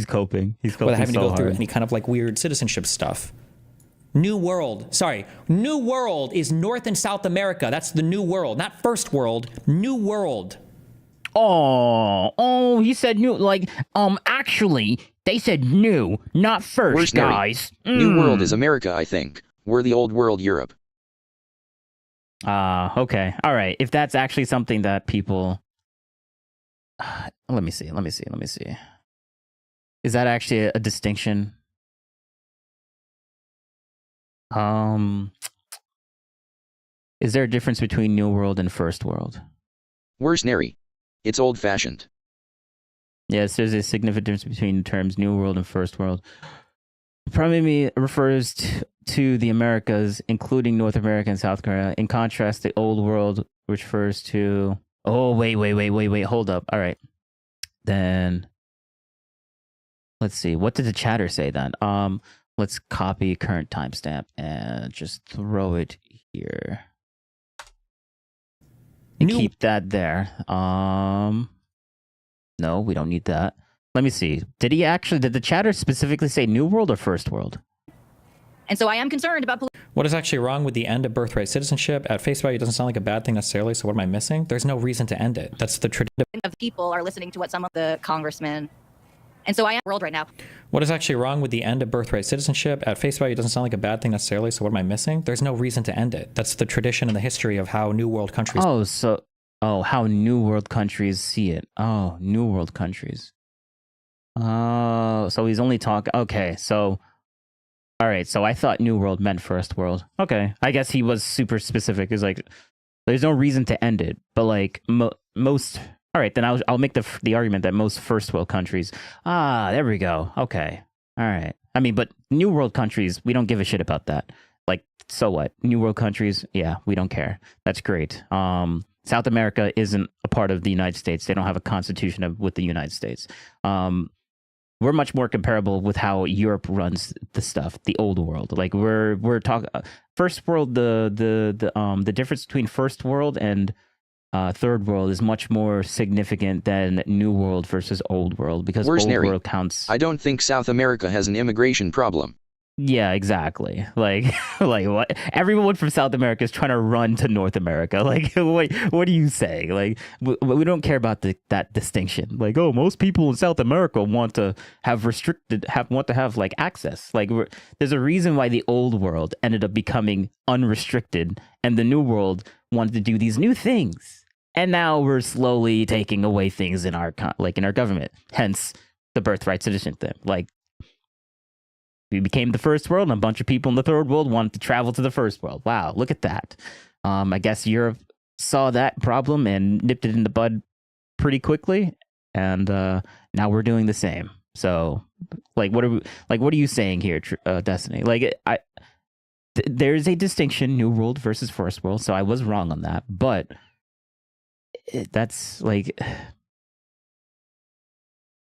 coping. He's coping. Without having so to go through hard. any kind of like weird citizenship stuff. New World. Sorry. New World is North and South America. That's the New World, not First World. New World. Oh, he said new. Like, actually, they said new, not first, guys. New World is America, I think. We're the old world, Europe. Okay. All right. If that's actually something that people... Let me see. Is that actually a distinction? Is there a difference between New World and First World? Worse, nary. It's old-fashioned. Yes, there's a significant difference between the terms New World and First World. Primarily refers to the Americas, including North America and South Korea. In contrast, the Old World refers to... Oh, wait, hold up. All right. Then, let's see. What did the chatter say then? Let's copy current timestamp and just throw it here. And keep that there. No, we don't need that. Let me see. Did the chatter specifically say New World or First World? And so I am concerned about... What is actually wrong with the end of birthright citizenship? At face value, it doesn't sound like a bad thing necessarily, so what am I missing? There's no reason to end it. That's the tradition. Of people are listening to what some of the congressmen... And so I am world right now. What is actually wrong with the end of birthright citizenship? At face value, it doesn't sound like a bad thing necessarily, so what am I missing? There's no reason to end it. That's the tradition and the history of how New World countries... how New World countries see it. Oh, New World countries. So he's only talking... Okay, so... All right, so I thought New World meant First World. Okay, I guess he was super specific. It's like, there's no reason to end it, but like most... All right, then I'll make the argument that most First World countries... there we go. Okay, all right. I mean, but New World countries, we don't give a shit about that. Like, so what? New World countries, yeah, we don't care. That's great. South America isn't a part of the United States. They don't have a constitution with the United States. We're much more comparable with how Europe runs the stuff, the old world. Like we're talking First World. The difference between First World and Third World is much more significant than New World versus Old World, because Old World counts. I don't think South America has an immigration problem. Yeah, exactly. Like what? Everyone from South America is trying to run to North America. Like, what are you saying? Like, we don't care about that distinction. Like, oh, most people in South America want to have like access. Like, there's a reason why the Old World ended up becoming unrestricted, and the New World wanted to do these new things. and now we're slowly taking away things in our in our government. Hence the birthright citizen thing. Like, we became the first world, and a bunch of people in the third world wanted to travel to the first world. Wow, look at that. I guess Europe saw that problem and nipped it in the bud pretty quickly, and now we're doing the same. So, like, what are you saying here, Destiny? Like, there's a distinction, New World versus First World. So I was wrong on that, but that's like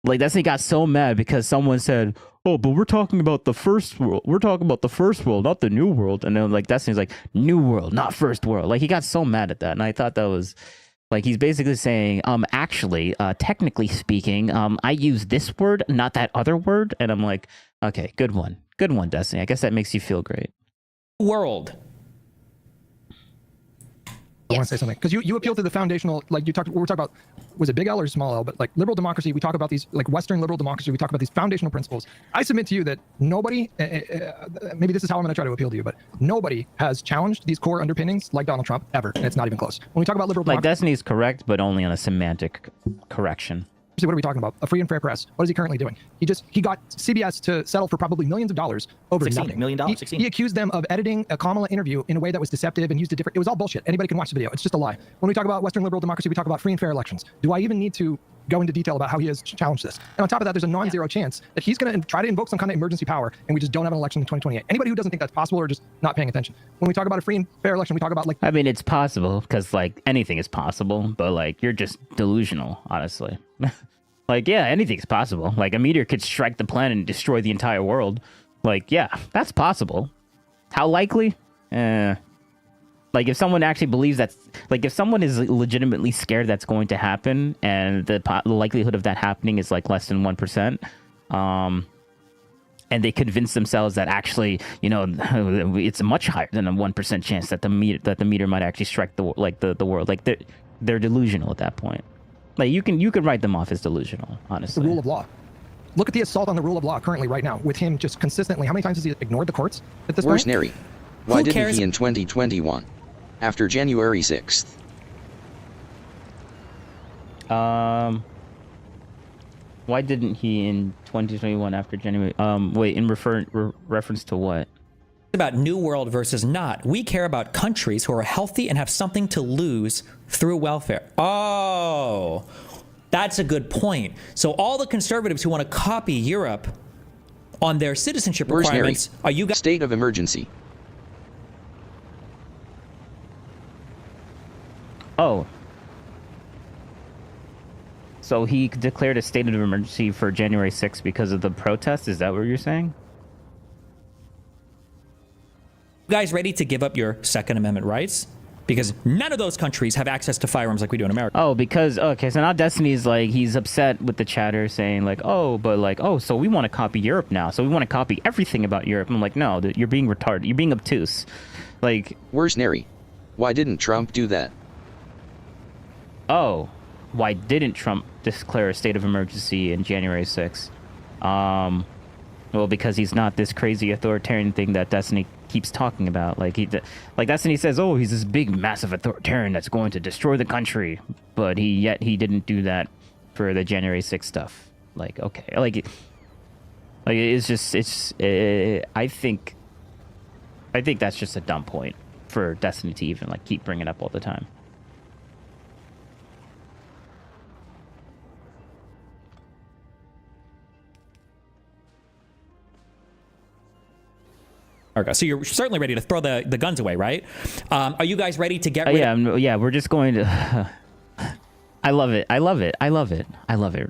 Destiny got so mad because someone said, "Oh, but we're talking about the first world. We're talking about the first world, not the new world." And then like Destiny's like, "New world, not first world." Like, he got so mad at that, and I thought that was like, he's basically saying, actually, technically speaking, I use this word, not that other word. And I'm like, okay, good one, Destiny. I guess that makes you feel great. World. I want to say something because you appeal to the foundational, like we're talking about, was it big L or small L? But like liberal democracy, we talk about these, like Western liberal democracy, we talk about these foundational principles. I submit to you that nobody, maybe this is how I'm going to try to appeal to you, but nobody has challenged these core underpinnings like Donald Trump ever, and it's not even close. When we talk about liberal democracy, Destiny's correct, but only on a semantic correction. what are we talking about? A free and fair press. What is he currently doing? He got CBS to settle for probably millions of dollars over $16 nothing. million. He accused them of editing a Kamala interview in a way that was deceptive and used a different. It was all bullshit. Anybody can watch the video. It's just a lie. When we talk about Western liberal democracy, we talk about free and fair elections. Do I even need to go into detail about how he has challenged this? And on top of that, there's a non-zero chance that he's going to try to invoke some kind of emergency power, and we just don't have an election in 2028. Anybody who doesn't think that's possible or just not paying attention. When we talk about a free and fair election, we talk about like. I mean, it's possible because like anything is possible, but like you're just delusional, honestly. Like, yeah, anything's possible. Like, a meteor could strike the planet and destroy the entire world. Like, yeah, that's possible. How likely? Like, if someone actually believes that's... Like, if someone is legitimately scared that's going to happen, and the likelihood of that happening is, like, less than 1%, and they convince themselves that actually, you know, it's much higher than a 1% chance that the meteor might actually strike the world. Like, they're delusional at that point. Like, you can write them off as delusional, honestly. The rule of law. Look at the assault on the rule of law currently right now with him just consistently. How many times has he ignored the courts at this Where's point? Neri? Why didn't he in 2021? After January 6th? Why didn't he in 2021 after January? Wait, in reference to what? About new world versus not. We care about countries who are healthy and have something to lose through welfare. Oh, that's a good point. So all the conservatives who want to copy Europe on their citizenship requirements, are you guys... State of emergency. Oh. So he declared a state of emergency for January 6th because of the protests? Is that what you're saying? You guys ready to give up your Second Amendment rights? Because none of those countries have access to firearms like we do in America. Oh, because, okay, so now Destiny's like, he's upset with the chatter saying like, oh, but like, oh, so we want to copy Europe now. So we want to copy everything about Europe. I'm like, no, you're being retarded. You're being obtuse. Like... Where's Neri? Why didn't Trump do that? Oh, why didn't Trump declare a state of emergency in January 6th? Well, because he's not this crazy authoritarian thing that Destiny keeps talking about. Like Destiny says, oh, he's this big, massive authoritarian that's going to destroy the country, but he didn't do that for the January 6th stuff. Like, okay, I think that's just a dumb point for Destiny to even like keep bringing up all the time. So you're certainly ready to throw the guns away, right? Are you guys ready to get rid of... Yeah, we're just going to... I love it.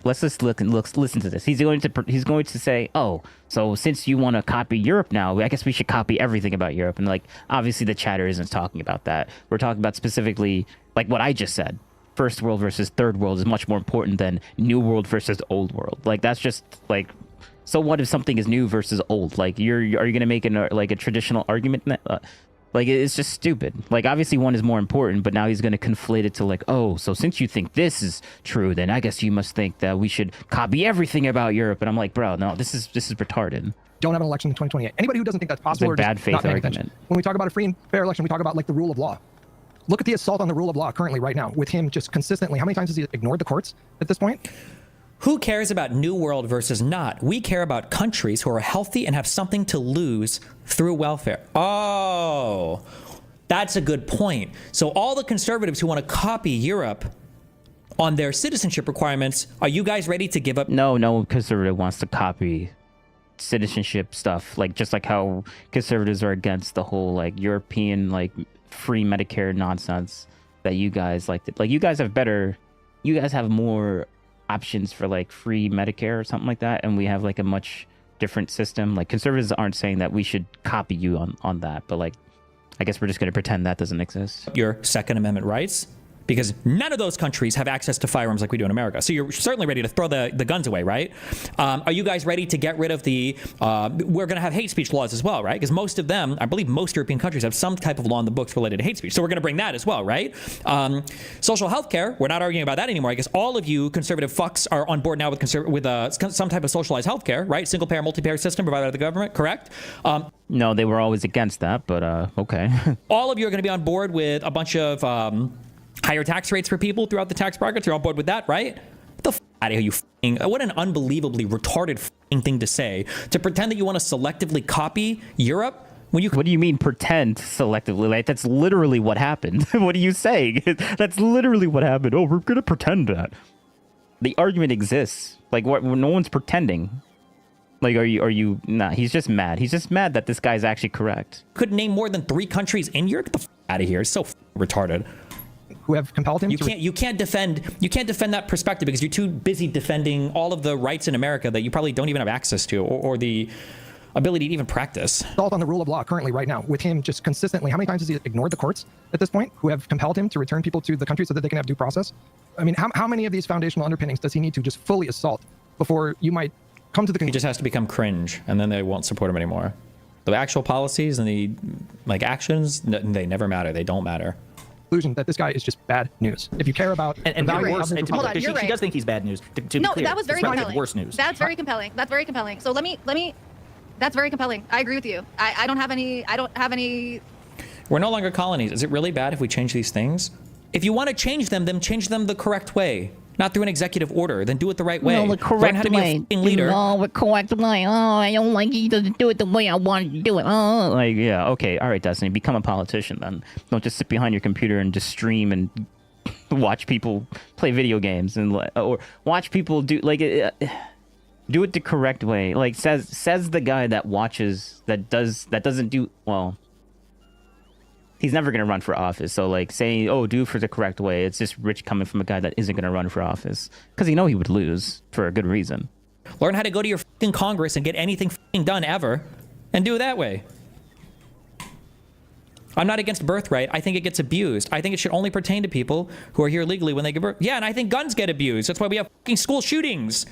Let's just listen to this. He's going to say, oh, so since you want to copy Europe now, I guess we should copy everything about Europe. And like, obviously the chatter isn't talking about that. We're talking about specifically like what I just said. First world versus third world is much more important than new world versus old world. Like, that's just like... So what if something is new versus old? Like, are you going to make a traditional argument? Like, it's just stupid. Like, obviously one is more important, but now he's going to conflate it to like, oh, so since you think this is true, then I guess you must think that we should copy everything about Europe. And I'm like, bro, no, this is retarded. Don't have an election in 2028. Anybody who doesn't think that's possible it's a bad faith argument. When we talk about a free and fair election, we talk about like the rule of law. look at the assault on the rule of law currently right now with him just consistently. How many times has he ignored the courts at this point? Who cares about New World versus not? We care about countries who are healthy and have something to lose through welfare. Oh, that's a good point. So all the conservatives who want to copy Europe on their citizenship requirements, are you guys ready to give up? No conservative wants to copy citizenship stuff. Like, just like how conservatives are against the whole like European like free Medicare nonsense that you guys like. You guys have more options for like free Medicare or something like that, and we have like a much different system. Like, conservatives aren't saying that we should copy you on that, but like, I guess we're just going to pretend that doesn't exist. Your Second Amendment rights, because none of those countries have access to firearms like we do in America. So you're certainly ready to throw the guns away, right? Are you guys ready to get rid of the, we're going to have hate speech laws as well, right? Because most of them, I believe most European countries have some type of law in the books related to hate speech. So we're going to bring that as well, right? Social health care, we're not arguing about that anymore. I guess all of you conservative fucks are on board now with some type of socialized health care, right? Single payer, multi-payer system provided by the government, correct? No, they were always against that, but okay. All of you are going to be on board with a bunch of higher tax rates for people throughout the tax brackets. You're on board with that, right? Get the out of here, you what an unbelievably retarded thing to say. To pretend that you want to selectively copy Europe when you... What do you mean pretend selectively? Like, that's literally what happened. What are you saying? That's literally what happened. Oh, we're gonna pretend that. The argument exists. Like, what? No one's pretending. Like, are you? Nah, he's just mad. He's just mad that this guy's actually correct. Could name more than 3 countries in Europe. Get the out of here. It's so retarded. Who have compelled him you can't defend that perspective because you're too busy defending all of the rights in America that you probably don't even have access to or the ability to even practice. Assault on the rule of law currently right now with him just consistently. How many times has he ignored the courts at this point who have compelled him to return people to the country so that they can have due process? I mean, how many of these foundational underpinnings does he need to just fully assault before you might come to the conclusion? He just has to become cringe and then they won't support him anymore. The actual policies and the actions, they never matter. They don't matter. That this guy is just bad news. If you care about and worse, Hold on, you're right. She does think he's bad news. To no, be clear, that was very it's compelling. Worse news. That's very compelling. That's very compelling. So let me. That's very compelling. I agree with you. I don't have any. We're no longer colonies. Is it really bad if we change these things? If you want to change them, then change them the correct way. Not through an executive order, then do it the right way. No, the correct Learn how to way. be a leader. No, the correct way. Oh, I don't like he doesn't do it the way I want to do it. Oh. Like, yeah, okay, all right, Destiny, become a politician then. Don't just sit behind your computer and just stream and watch people play video games or watch people do do it the correct way. Like says the guy that watches that doesn't do well. He's never going to run for office. So, like, saying, oh, do it for the correct way, it's just rich coming from a guy that isn't going to run for office. Because he would lose for a good reason. Learn how to go to your fucking Congress and get anything fucking done ever. And do it that way. I'm not against birthright. I think it gets abused. I think it should only pertain to people who are here legally when they give birth. Yeah, and I think guns get abused. That's why we have fucking school shootings.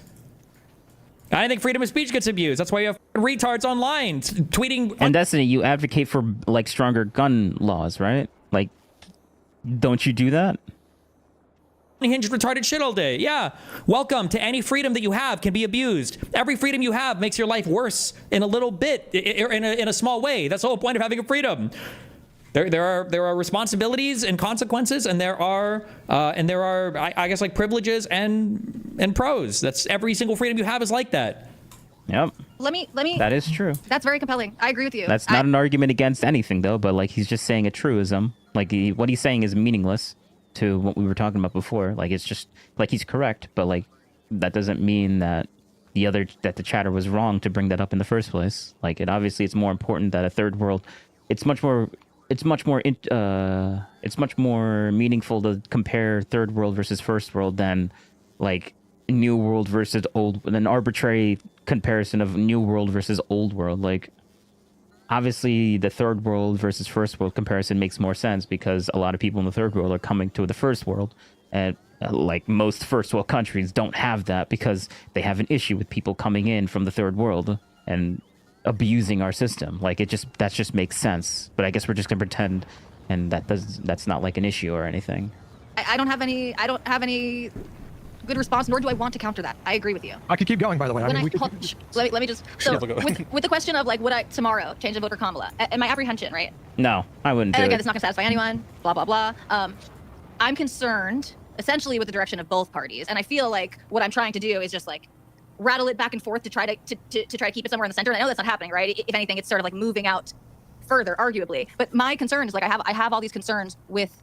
I think freedom of speech gets abused. That's why you have retards online tweeting. And Destiny, you advocate for like stronger gun laws, right? Like, don't you do that? Hinged retarded shit all day. Yeah. Welcome to any freedom that you have can be abused. Every freedom you have makes your life worse in a little bit, in a small way. That's the whole point of having a freedom. There are responsibilities and consequences, and there are I guess like privileges and pros. That's every single freedom you have is like that. Yep. Let me. That is true. That's very compelling. I agree with you. That's not an argument against anything though, but like he's just saying a truism. Like what he's saying is meaningless to what we were talking about before. Like it's just like he's correct, but like that doesn't mean that the chatter was wrong to bring that up in the first place. Like it's more important that a third world. It's much more meaningful to compare third world versus first world than like new world versus old, an arbitrary comparison of new world versus old world. Like obviously the third world versus first world comparison makes more sense because a lot of people in the third world are coming to the first world, and like most first world countries don't have that because they have an issue with people coming in from the third world and abusing our system. Like that just makes sense. But I guess we're just gonna pretend, and that's not like an issue or anything. I don't have any good response, nor do I want to counter that. I agree with you. I could keep going, by the way. Let me just. So Yeah, go. with the question of like, would I tomorrow change and vote for Kamala? And my apprehension, right? No, I wouldn't do And again, it. it's not going to satisfy anyone. Blah blah blah. I'm concerned essentially with the direction of both parties, and I feel like what I'm trying to do is just like rattle it back and forth to try to try to keep it somewhere in the center. And I know that's not happening, right? If anything, it's sort of like moving out further, arguably. But my concern is like I have all these concerns with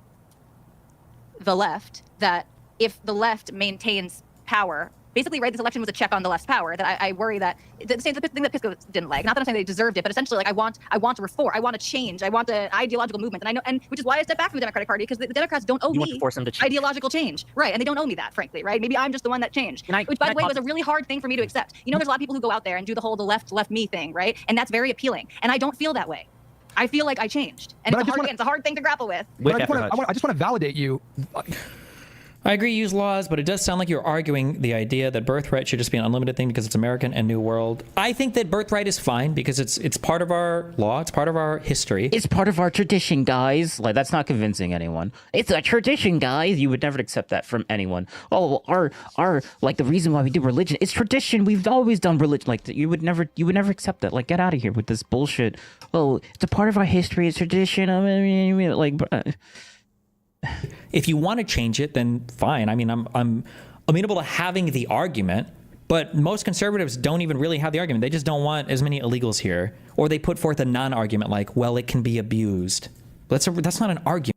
the left, that if the left maintains power, basically, right, this election was a check on the left's power, that I worry that the same thing that Pisco didn't like. Not that I'm saying they deserved it, but essentially, like, I want to reform, I want to change, I want an ideological movement, and I know, and which is why I stepped back from the Democratic Party, because the Democrats don't owe You want me to force them to change. ideological change, right? And they don't owe me that, frankly, right? Maybe I'm just the one that changed, which, by the way, was a really hard thing for me to accept. You know, there's a lot of people who go out there and do the whole the left me thing, right? And that's very appealing, and I don't feel that way. I feel like I changed, and it's a hard thing to grapple with. But I just want to validate you. I agree, use laws, but it does sound like you're arguing the idea that birthright should just be an unlimited thing because it's American and New World. I think that birthright is fine because it's part of our law, it's part of our history. It's part of our tradition, guys. Like, that's not convincing anyone. It's a tradition, guys. You would never accept that from anyone. Oh, our like the reason why we do religion, it's tradition. We've always done religion. Like, you would never accept that. Like, get out of here with this bullshit. Oh, it's a part of our history. It's tradition. Like. If you want to change it, then fine. I mean, I'm amenable to having the argument, but most conservatives don't even really have the argument. They just don't want as many illegals here, or they put forth a non-argument like, well, it can be abused. That's not an argument.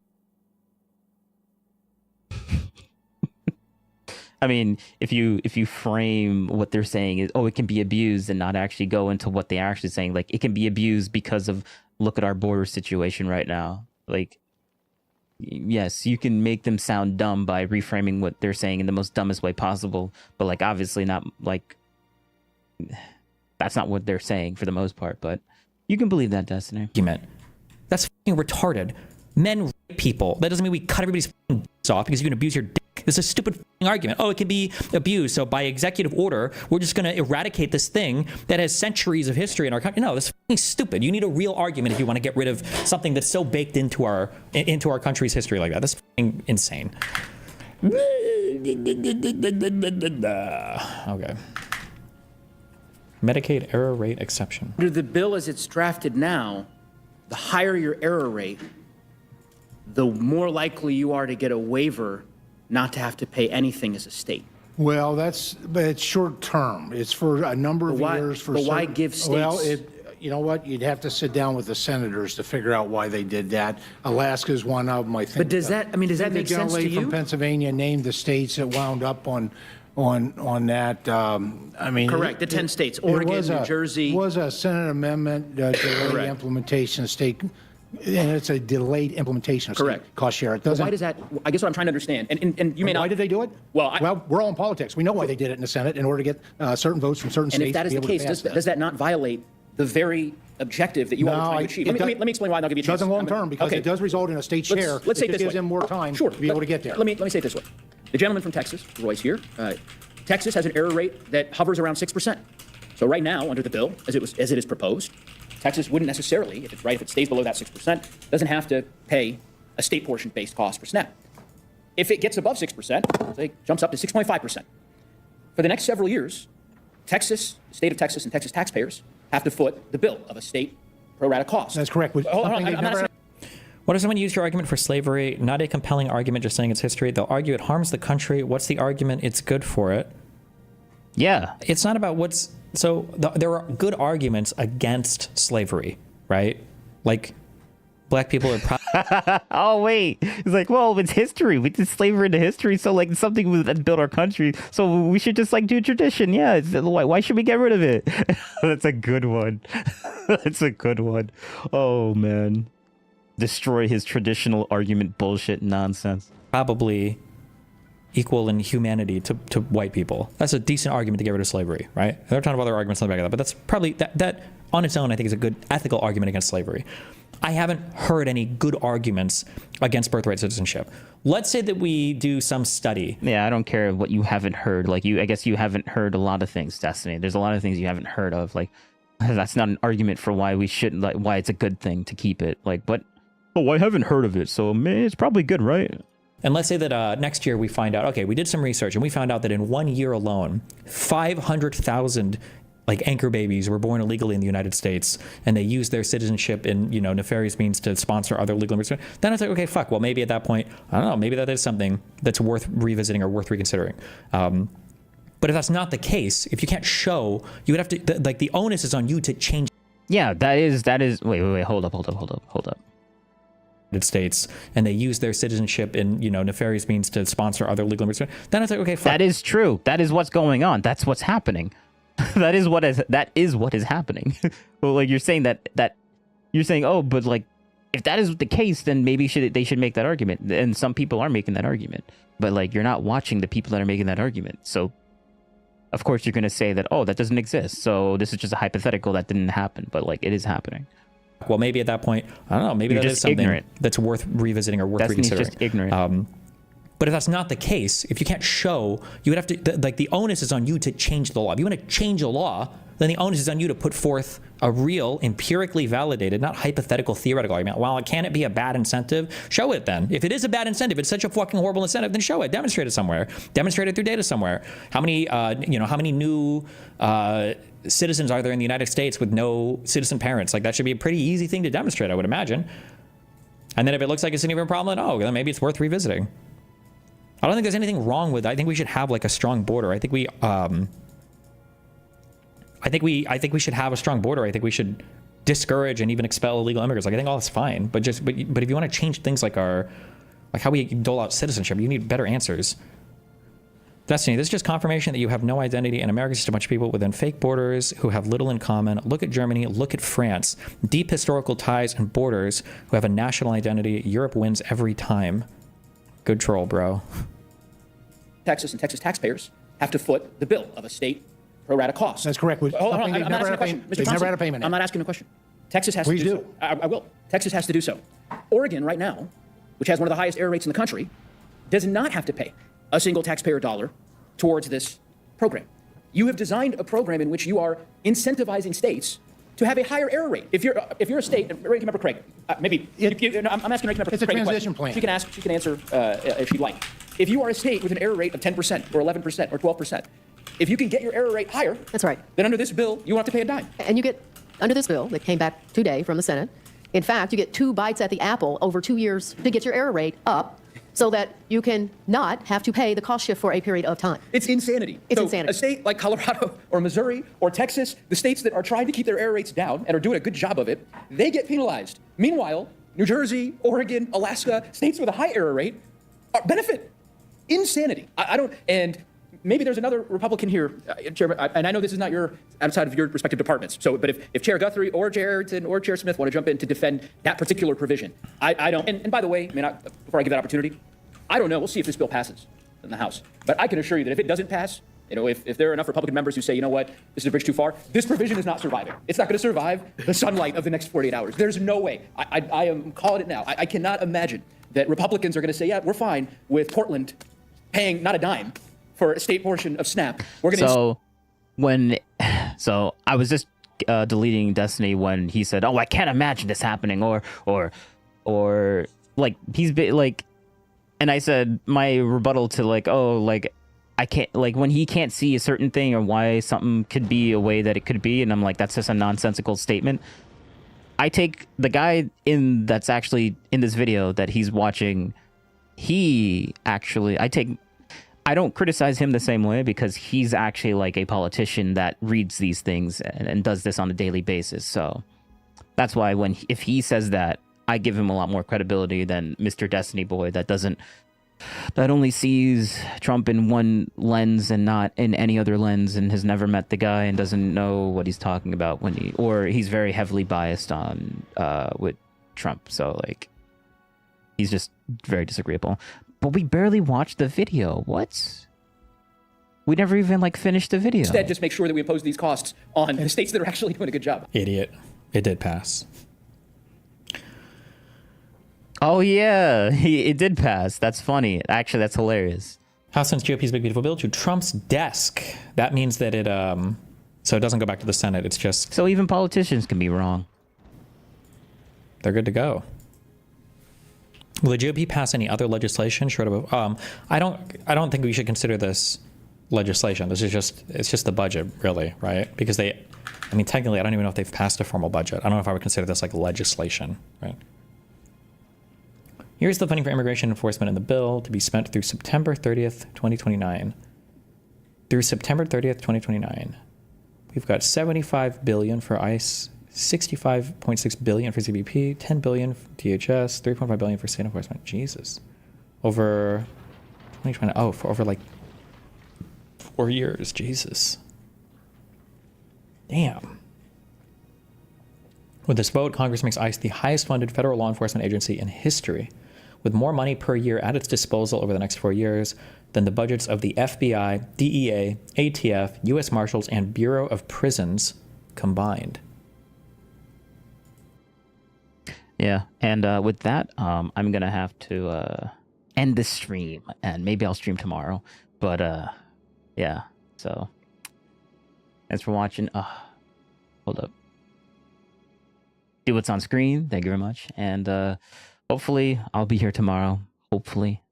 I mean, if you frame what they're saying is, oh, it can be abused, and not actually go into what they're actually saying, like, it can be abused because of, look at our border situation right now. Like, yes, you can make them sound dumb by reframing what they're saying in the most dumbest way possible, but like, obviously not, like, that's not what they're saying for the most part, but you can believe that, Destiny. Argument. That's fucking retarded. Men rape people. That doesn't mean we cut everybody's fucking dicks off because you can abuse your dick. This is a stupid fucking argument. Oh, it can be abused, so by executive order, we're just going to eradicate this thing that has centuries of history in our country. No, that's fucking stupid. You need a real argument if you want to get rid of something that's so baked into our country's history like that. That's fucking insane. Okay. Medicaid error rate exception. Under the bill as it's drafted now, the higher your error rate, the more likely you are to get a waiver not to have to pay anything as a state. Well, but it's short term. It's for a number of years. But why give states? Well, you know what? You'd have to sit down with the senators to figure out why they did that. Alaska's one of them, I think. But does that make sense to you? The young lady from Pennsylvania named the states that wound up on that. I mean, correct. The 10 states: Oregon, New Jersey. It was a Senate amendment delay implementation of state. And it's a delayed implementation of correct cost share. It doesn't. Why does that? I guess what I'm trying to understand, and you may not. Why did they do it? Well, we're all in politics. We know why they did it in the Senate in order to get certain votes from certain states. And if that is the case, does that not violate the very objective that you all are trying to achieve? Let me explain why, and I'll give you a chance. It doesn't long term because it does result in a state share. Let's say it this gives way. them more time to be able to get there. Let me say it this way: the gentleman from Texas, Roy's here. Texas has an error rate that hovers around 6%. So right now, under the bill, as it is proposed, Texas wouldn't necessarily, if it stays below that 6%, doesn't have to pay a state portion-based cost for SNAP. If it gets above 6%, it jumps up to 6.5%. For the next several years, Texas, the state of Texas, and Texas taxpayers have to foot the bill of a state pro rata cost. That's correct. Hold on, what if someone used your argument for slavery? Not a compelling argument, just saying it's history. They'll argue it harms the country. What's the argument? It's good for it. Yeah. It's not about what's... So there are good arguments against slavery, right? Like, black people are... Oh, wait. It's like, well, it's history. We did slavery into history, so, like, something that built our country. So we should just, like, do tradition. Yeah. Why should we get rid of it? That's a good one. That's a good one. Oh, man. Destroy his traditional argument bullshit nonsense. Probably equal in humanity to white people. That's a decent argument to get rid of slavery, right? There are a ton of other arguments on the back of that, but that's probably, that on its own, I think is a good ethical argument against slavery. I haven't heard any good arguments against birthright citizenship. Let's say that we do some study. Yeah, I don't care what you haven't heard. Like, I guess you haven't heard a lot of things, Destiny. There's a lot of things you haven't heard of. Like, that's not an argument for why we shouldn't, like, why it's a good thing to keep it. Like, but I haven't heard of it, so man, it's probably good, right? And let's say that next year we find out, okay, we did some research and we found out that in 1 year alone, 500,000 like anchor babies were born illegally in the United States, and they used their citizenship in, you know, nefarious means to sponsor other legal immigrants. Then it's like, okay, fuck. Well, maybe at that point, I don't know, maybe that is something that's worth revisiting or worth reconsidering. But if that's not the case, if you can't show, you would have to, like, the onus is on you to change. Yeah, that is, wait, hold up. United States, and they use their citizenship in, you know, nefarious means to sponsor other legal immigrants. Then it's like, okay, fuck. That is true. That is what's going on. That's what's happening. that is what is happening. Well, like you're saying you're saying, oh, but like if that is the case, then maybe they should make that argument. And some people are making that argument, but like you're not watching the people that are making that argument. So of course you're going to say that, oh, that doesn't exist. So this is just a hypothetical that didn't happen, but like it is happening. Well, maybe at that point, I don't know, maybe you're that just is something ignorant. That's worth revisiting or worth reconsidering. Just ignorant. But if that's not the case, if you can't show, you would have to, like, the onus is on you to change the law. If you want to change a law, then the onus is on you to put forth a real, empirically validated, not hypothetical, theoretical argument. Well, can it be a bad incentive? Show it then. If it is a bad incentive, it's such a fucking horrible incentive, then show it. Demonstrate it somewhere. Demonstrate it through data somewhere. How many, how many new citizens are there in the United States with no citizen parents? Like, that should be a pretty easy thing to demonstrate, I would imagine. And then if it looks like it's an even problem, then, then maybe it's worth revisiting. I don't think there's anything wrong with it. I think we should have like a strong border. I think we should have a strong border. I think we should discourage and even expel illegal immigrants. Like, I think all that's fine. But if you want to change things like how we dole out citizenship, you need better answers. Destiny, this is just confirmation that you have no identity, and America's just a bunch of people within fake borders who have little in common. Look at Germany, look at France. Deep historical ties and borders who have a national identity. Europe wins every time. Good troll, bro. Texas and Texas taxpayers have to foot the bill of a state pro rata cost. That's correct. Hold on, I'm not asking a question. Mr. They've never had a Thompson, payment. I'm not asking a question. Texas has Please to do do. so. I will. Texas has to do so. Oregon right now, which has one of the highest error rates in the country, does not have to pay a single taxpayer dollar towards this program. You have designed a program in which you are incentivizing states to have a higher error rate. If you're a state, Ranking Member Craig, I'm asking Ranking Member Craig. It's a transition plan. She can answer if she'd like. If you are a state with an error rate of 10% or 11% or 12%, if you can get your error rate higher, that's right. Then under this bill, you won't have to pay a dime. And you get, under this bill that came back today from the Senate, in fact, you get 2 bites at the apple over 2 years to get your error rate up so that you can not have to pay the cost shift for a period of time. It's insanity. It's so insanity. A state like Colorado or Missouri or Texas, the states that are trying to keep their error rates down and are doing a good job of it, they get penalized. Meanwhile, New Jersey, Oregon, Alaska, states with a high error rate benefit. Insanity. I don't, and maybe there's another Republican here, Chairman, and I know this is not outside of your respective departments. So, but if Chair Guthrie or Chair Ayrton or Chair Smith want to jump in to defend that particular provision, I don't. And by the way, before I give that opportunity, I don't know. We'll see if this bill passes in the House. But I can assure you that if it doesn't pass, if there are enough Republican members who say, you know what, this is a bridge too far, this provision is not surviving. It's not going to survive the sunlight of the next 48 hours. There's no way. I am calling it now. I cannot imagine that Republicans are going to say, yeah, we're fine with Portland paying not a dime for a state portion of SNAP. We're going to. So I was just deleting Destiny when he said, "Oh, I can't imagine this happening," or like he's been like, and I said my rebuttal to like, oh, like I can't, like when he can't see a certain thing or why something could be a way that it could be, and I'm like, that's just a nonsensical statement. I take the guy that's actually in this video that he's watching. I don't criticize him the same way because he's actually like a politician that reads these things and does this on a daily basis. So that's why if he says that, I give him a lot more credibility than Mr. Destiny Boy that only sees Trump in one lens and not in any other lens and has never met the guy and doesn't know what he's talking about or he's very heavily biased on with Trump. So like he's just very disagreeable. But we barely watched the video. What? We never even like finished the video. Instead, just make sure that we impose these costs on the states that are actually doing a good job. Idiot. It did pass. Oh yeah, it did pass. That's funny. Actually, that's hilarious. House sends GOP's Big Beautiful Bill to Trump's desk. That means that so it doesn't go back to the Senate. It's just. So even politicians can be wrong. They're good to go. Will the GOP pass any other legislation short of? I don't think we should consider this legislation. It's just the budget, really, right? Because technically, I don't even know if they've passed a formal budget. I don't know if I would consider this like legislation, right? Here's the funding for immigration enforcement in the bill to be spent through September 30th, 2029. Through September 30th, 2029, we've got $75 billion for ICE, $65.6 billion for CBP, $10 billion for DHS, $3.5 billion for state enforcement. Jesus, over 2020. Oh, for over like 4 years. Jesus. Damn. With this vote, Congress makes ICE the highest funded federal law enforcement agency in history, with more money per year at its disposal over the next 4 years than the budgets of the FBI, DEA, ATF, U.S. Marshals, and Bureau of Prisons combined. Yeah, and with that, I'm going to have to end the stream, and maybe I'll stream tomorrow. But, yeah, so thanks for watching. Hold up. Do what's on screen. Thank you very much. And hopefully I'll be here tomorrow. Hopefully.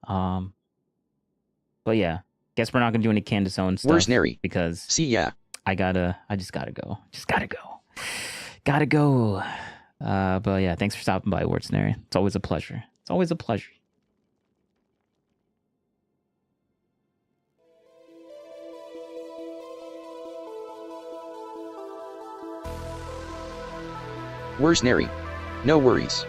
But yeah, guess we're not gonna do any Candace Owens stuff. Where's Neri? Because see ya. I just gotta go. Gotta go. But yeah, thanks for stopping by, Where's Neri. It's always a pleasure. It's always a pleasure. Where's Neri? No worries.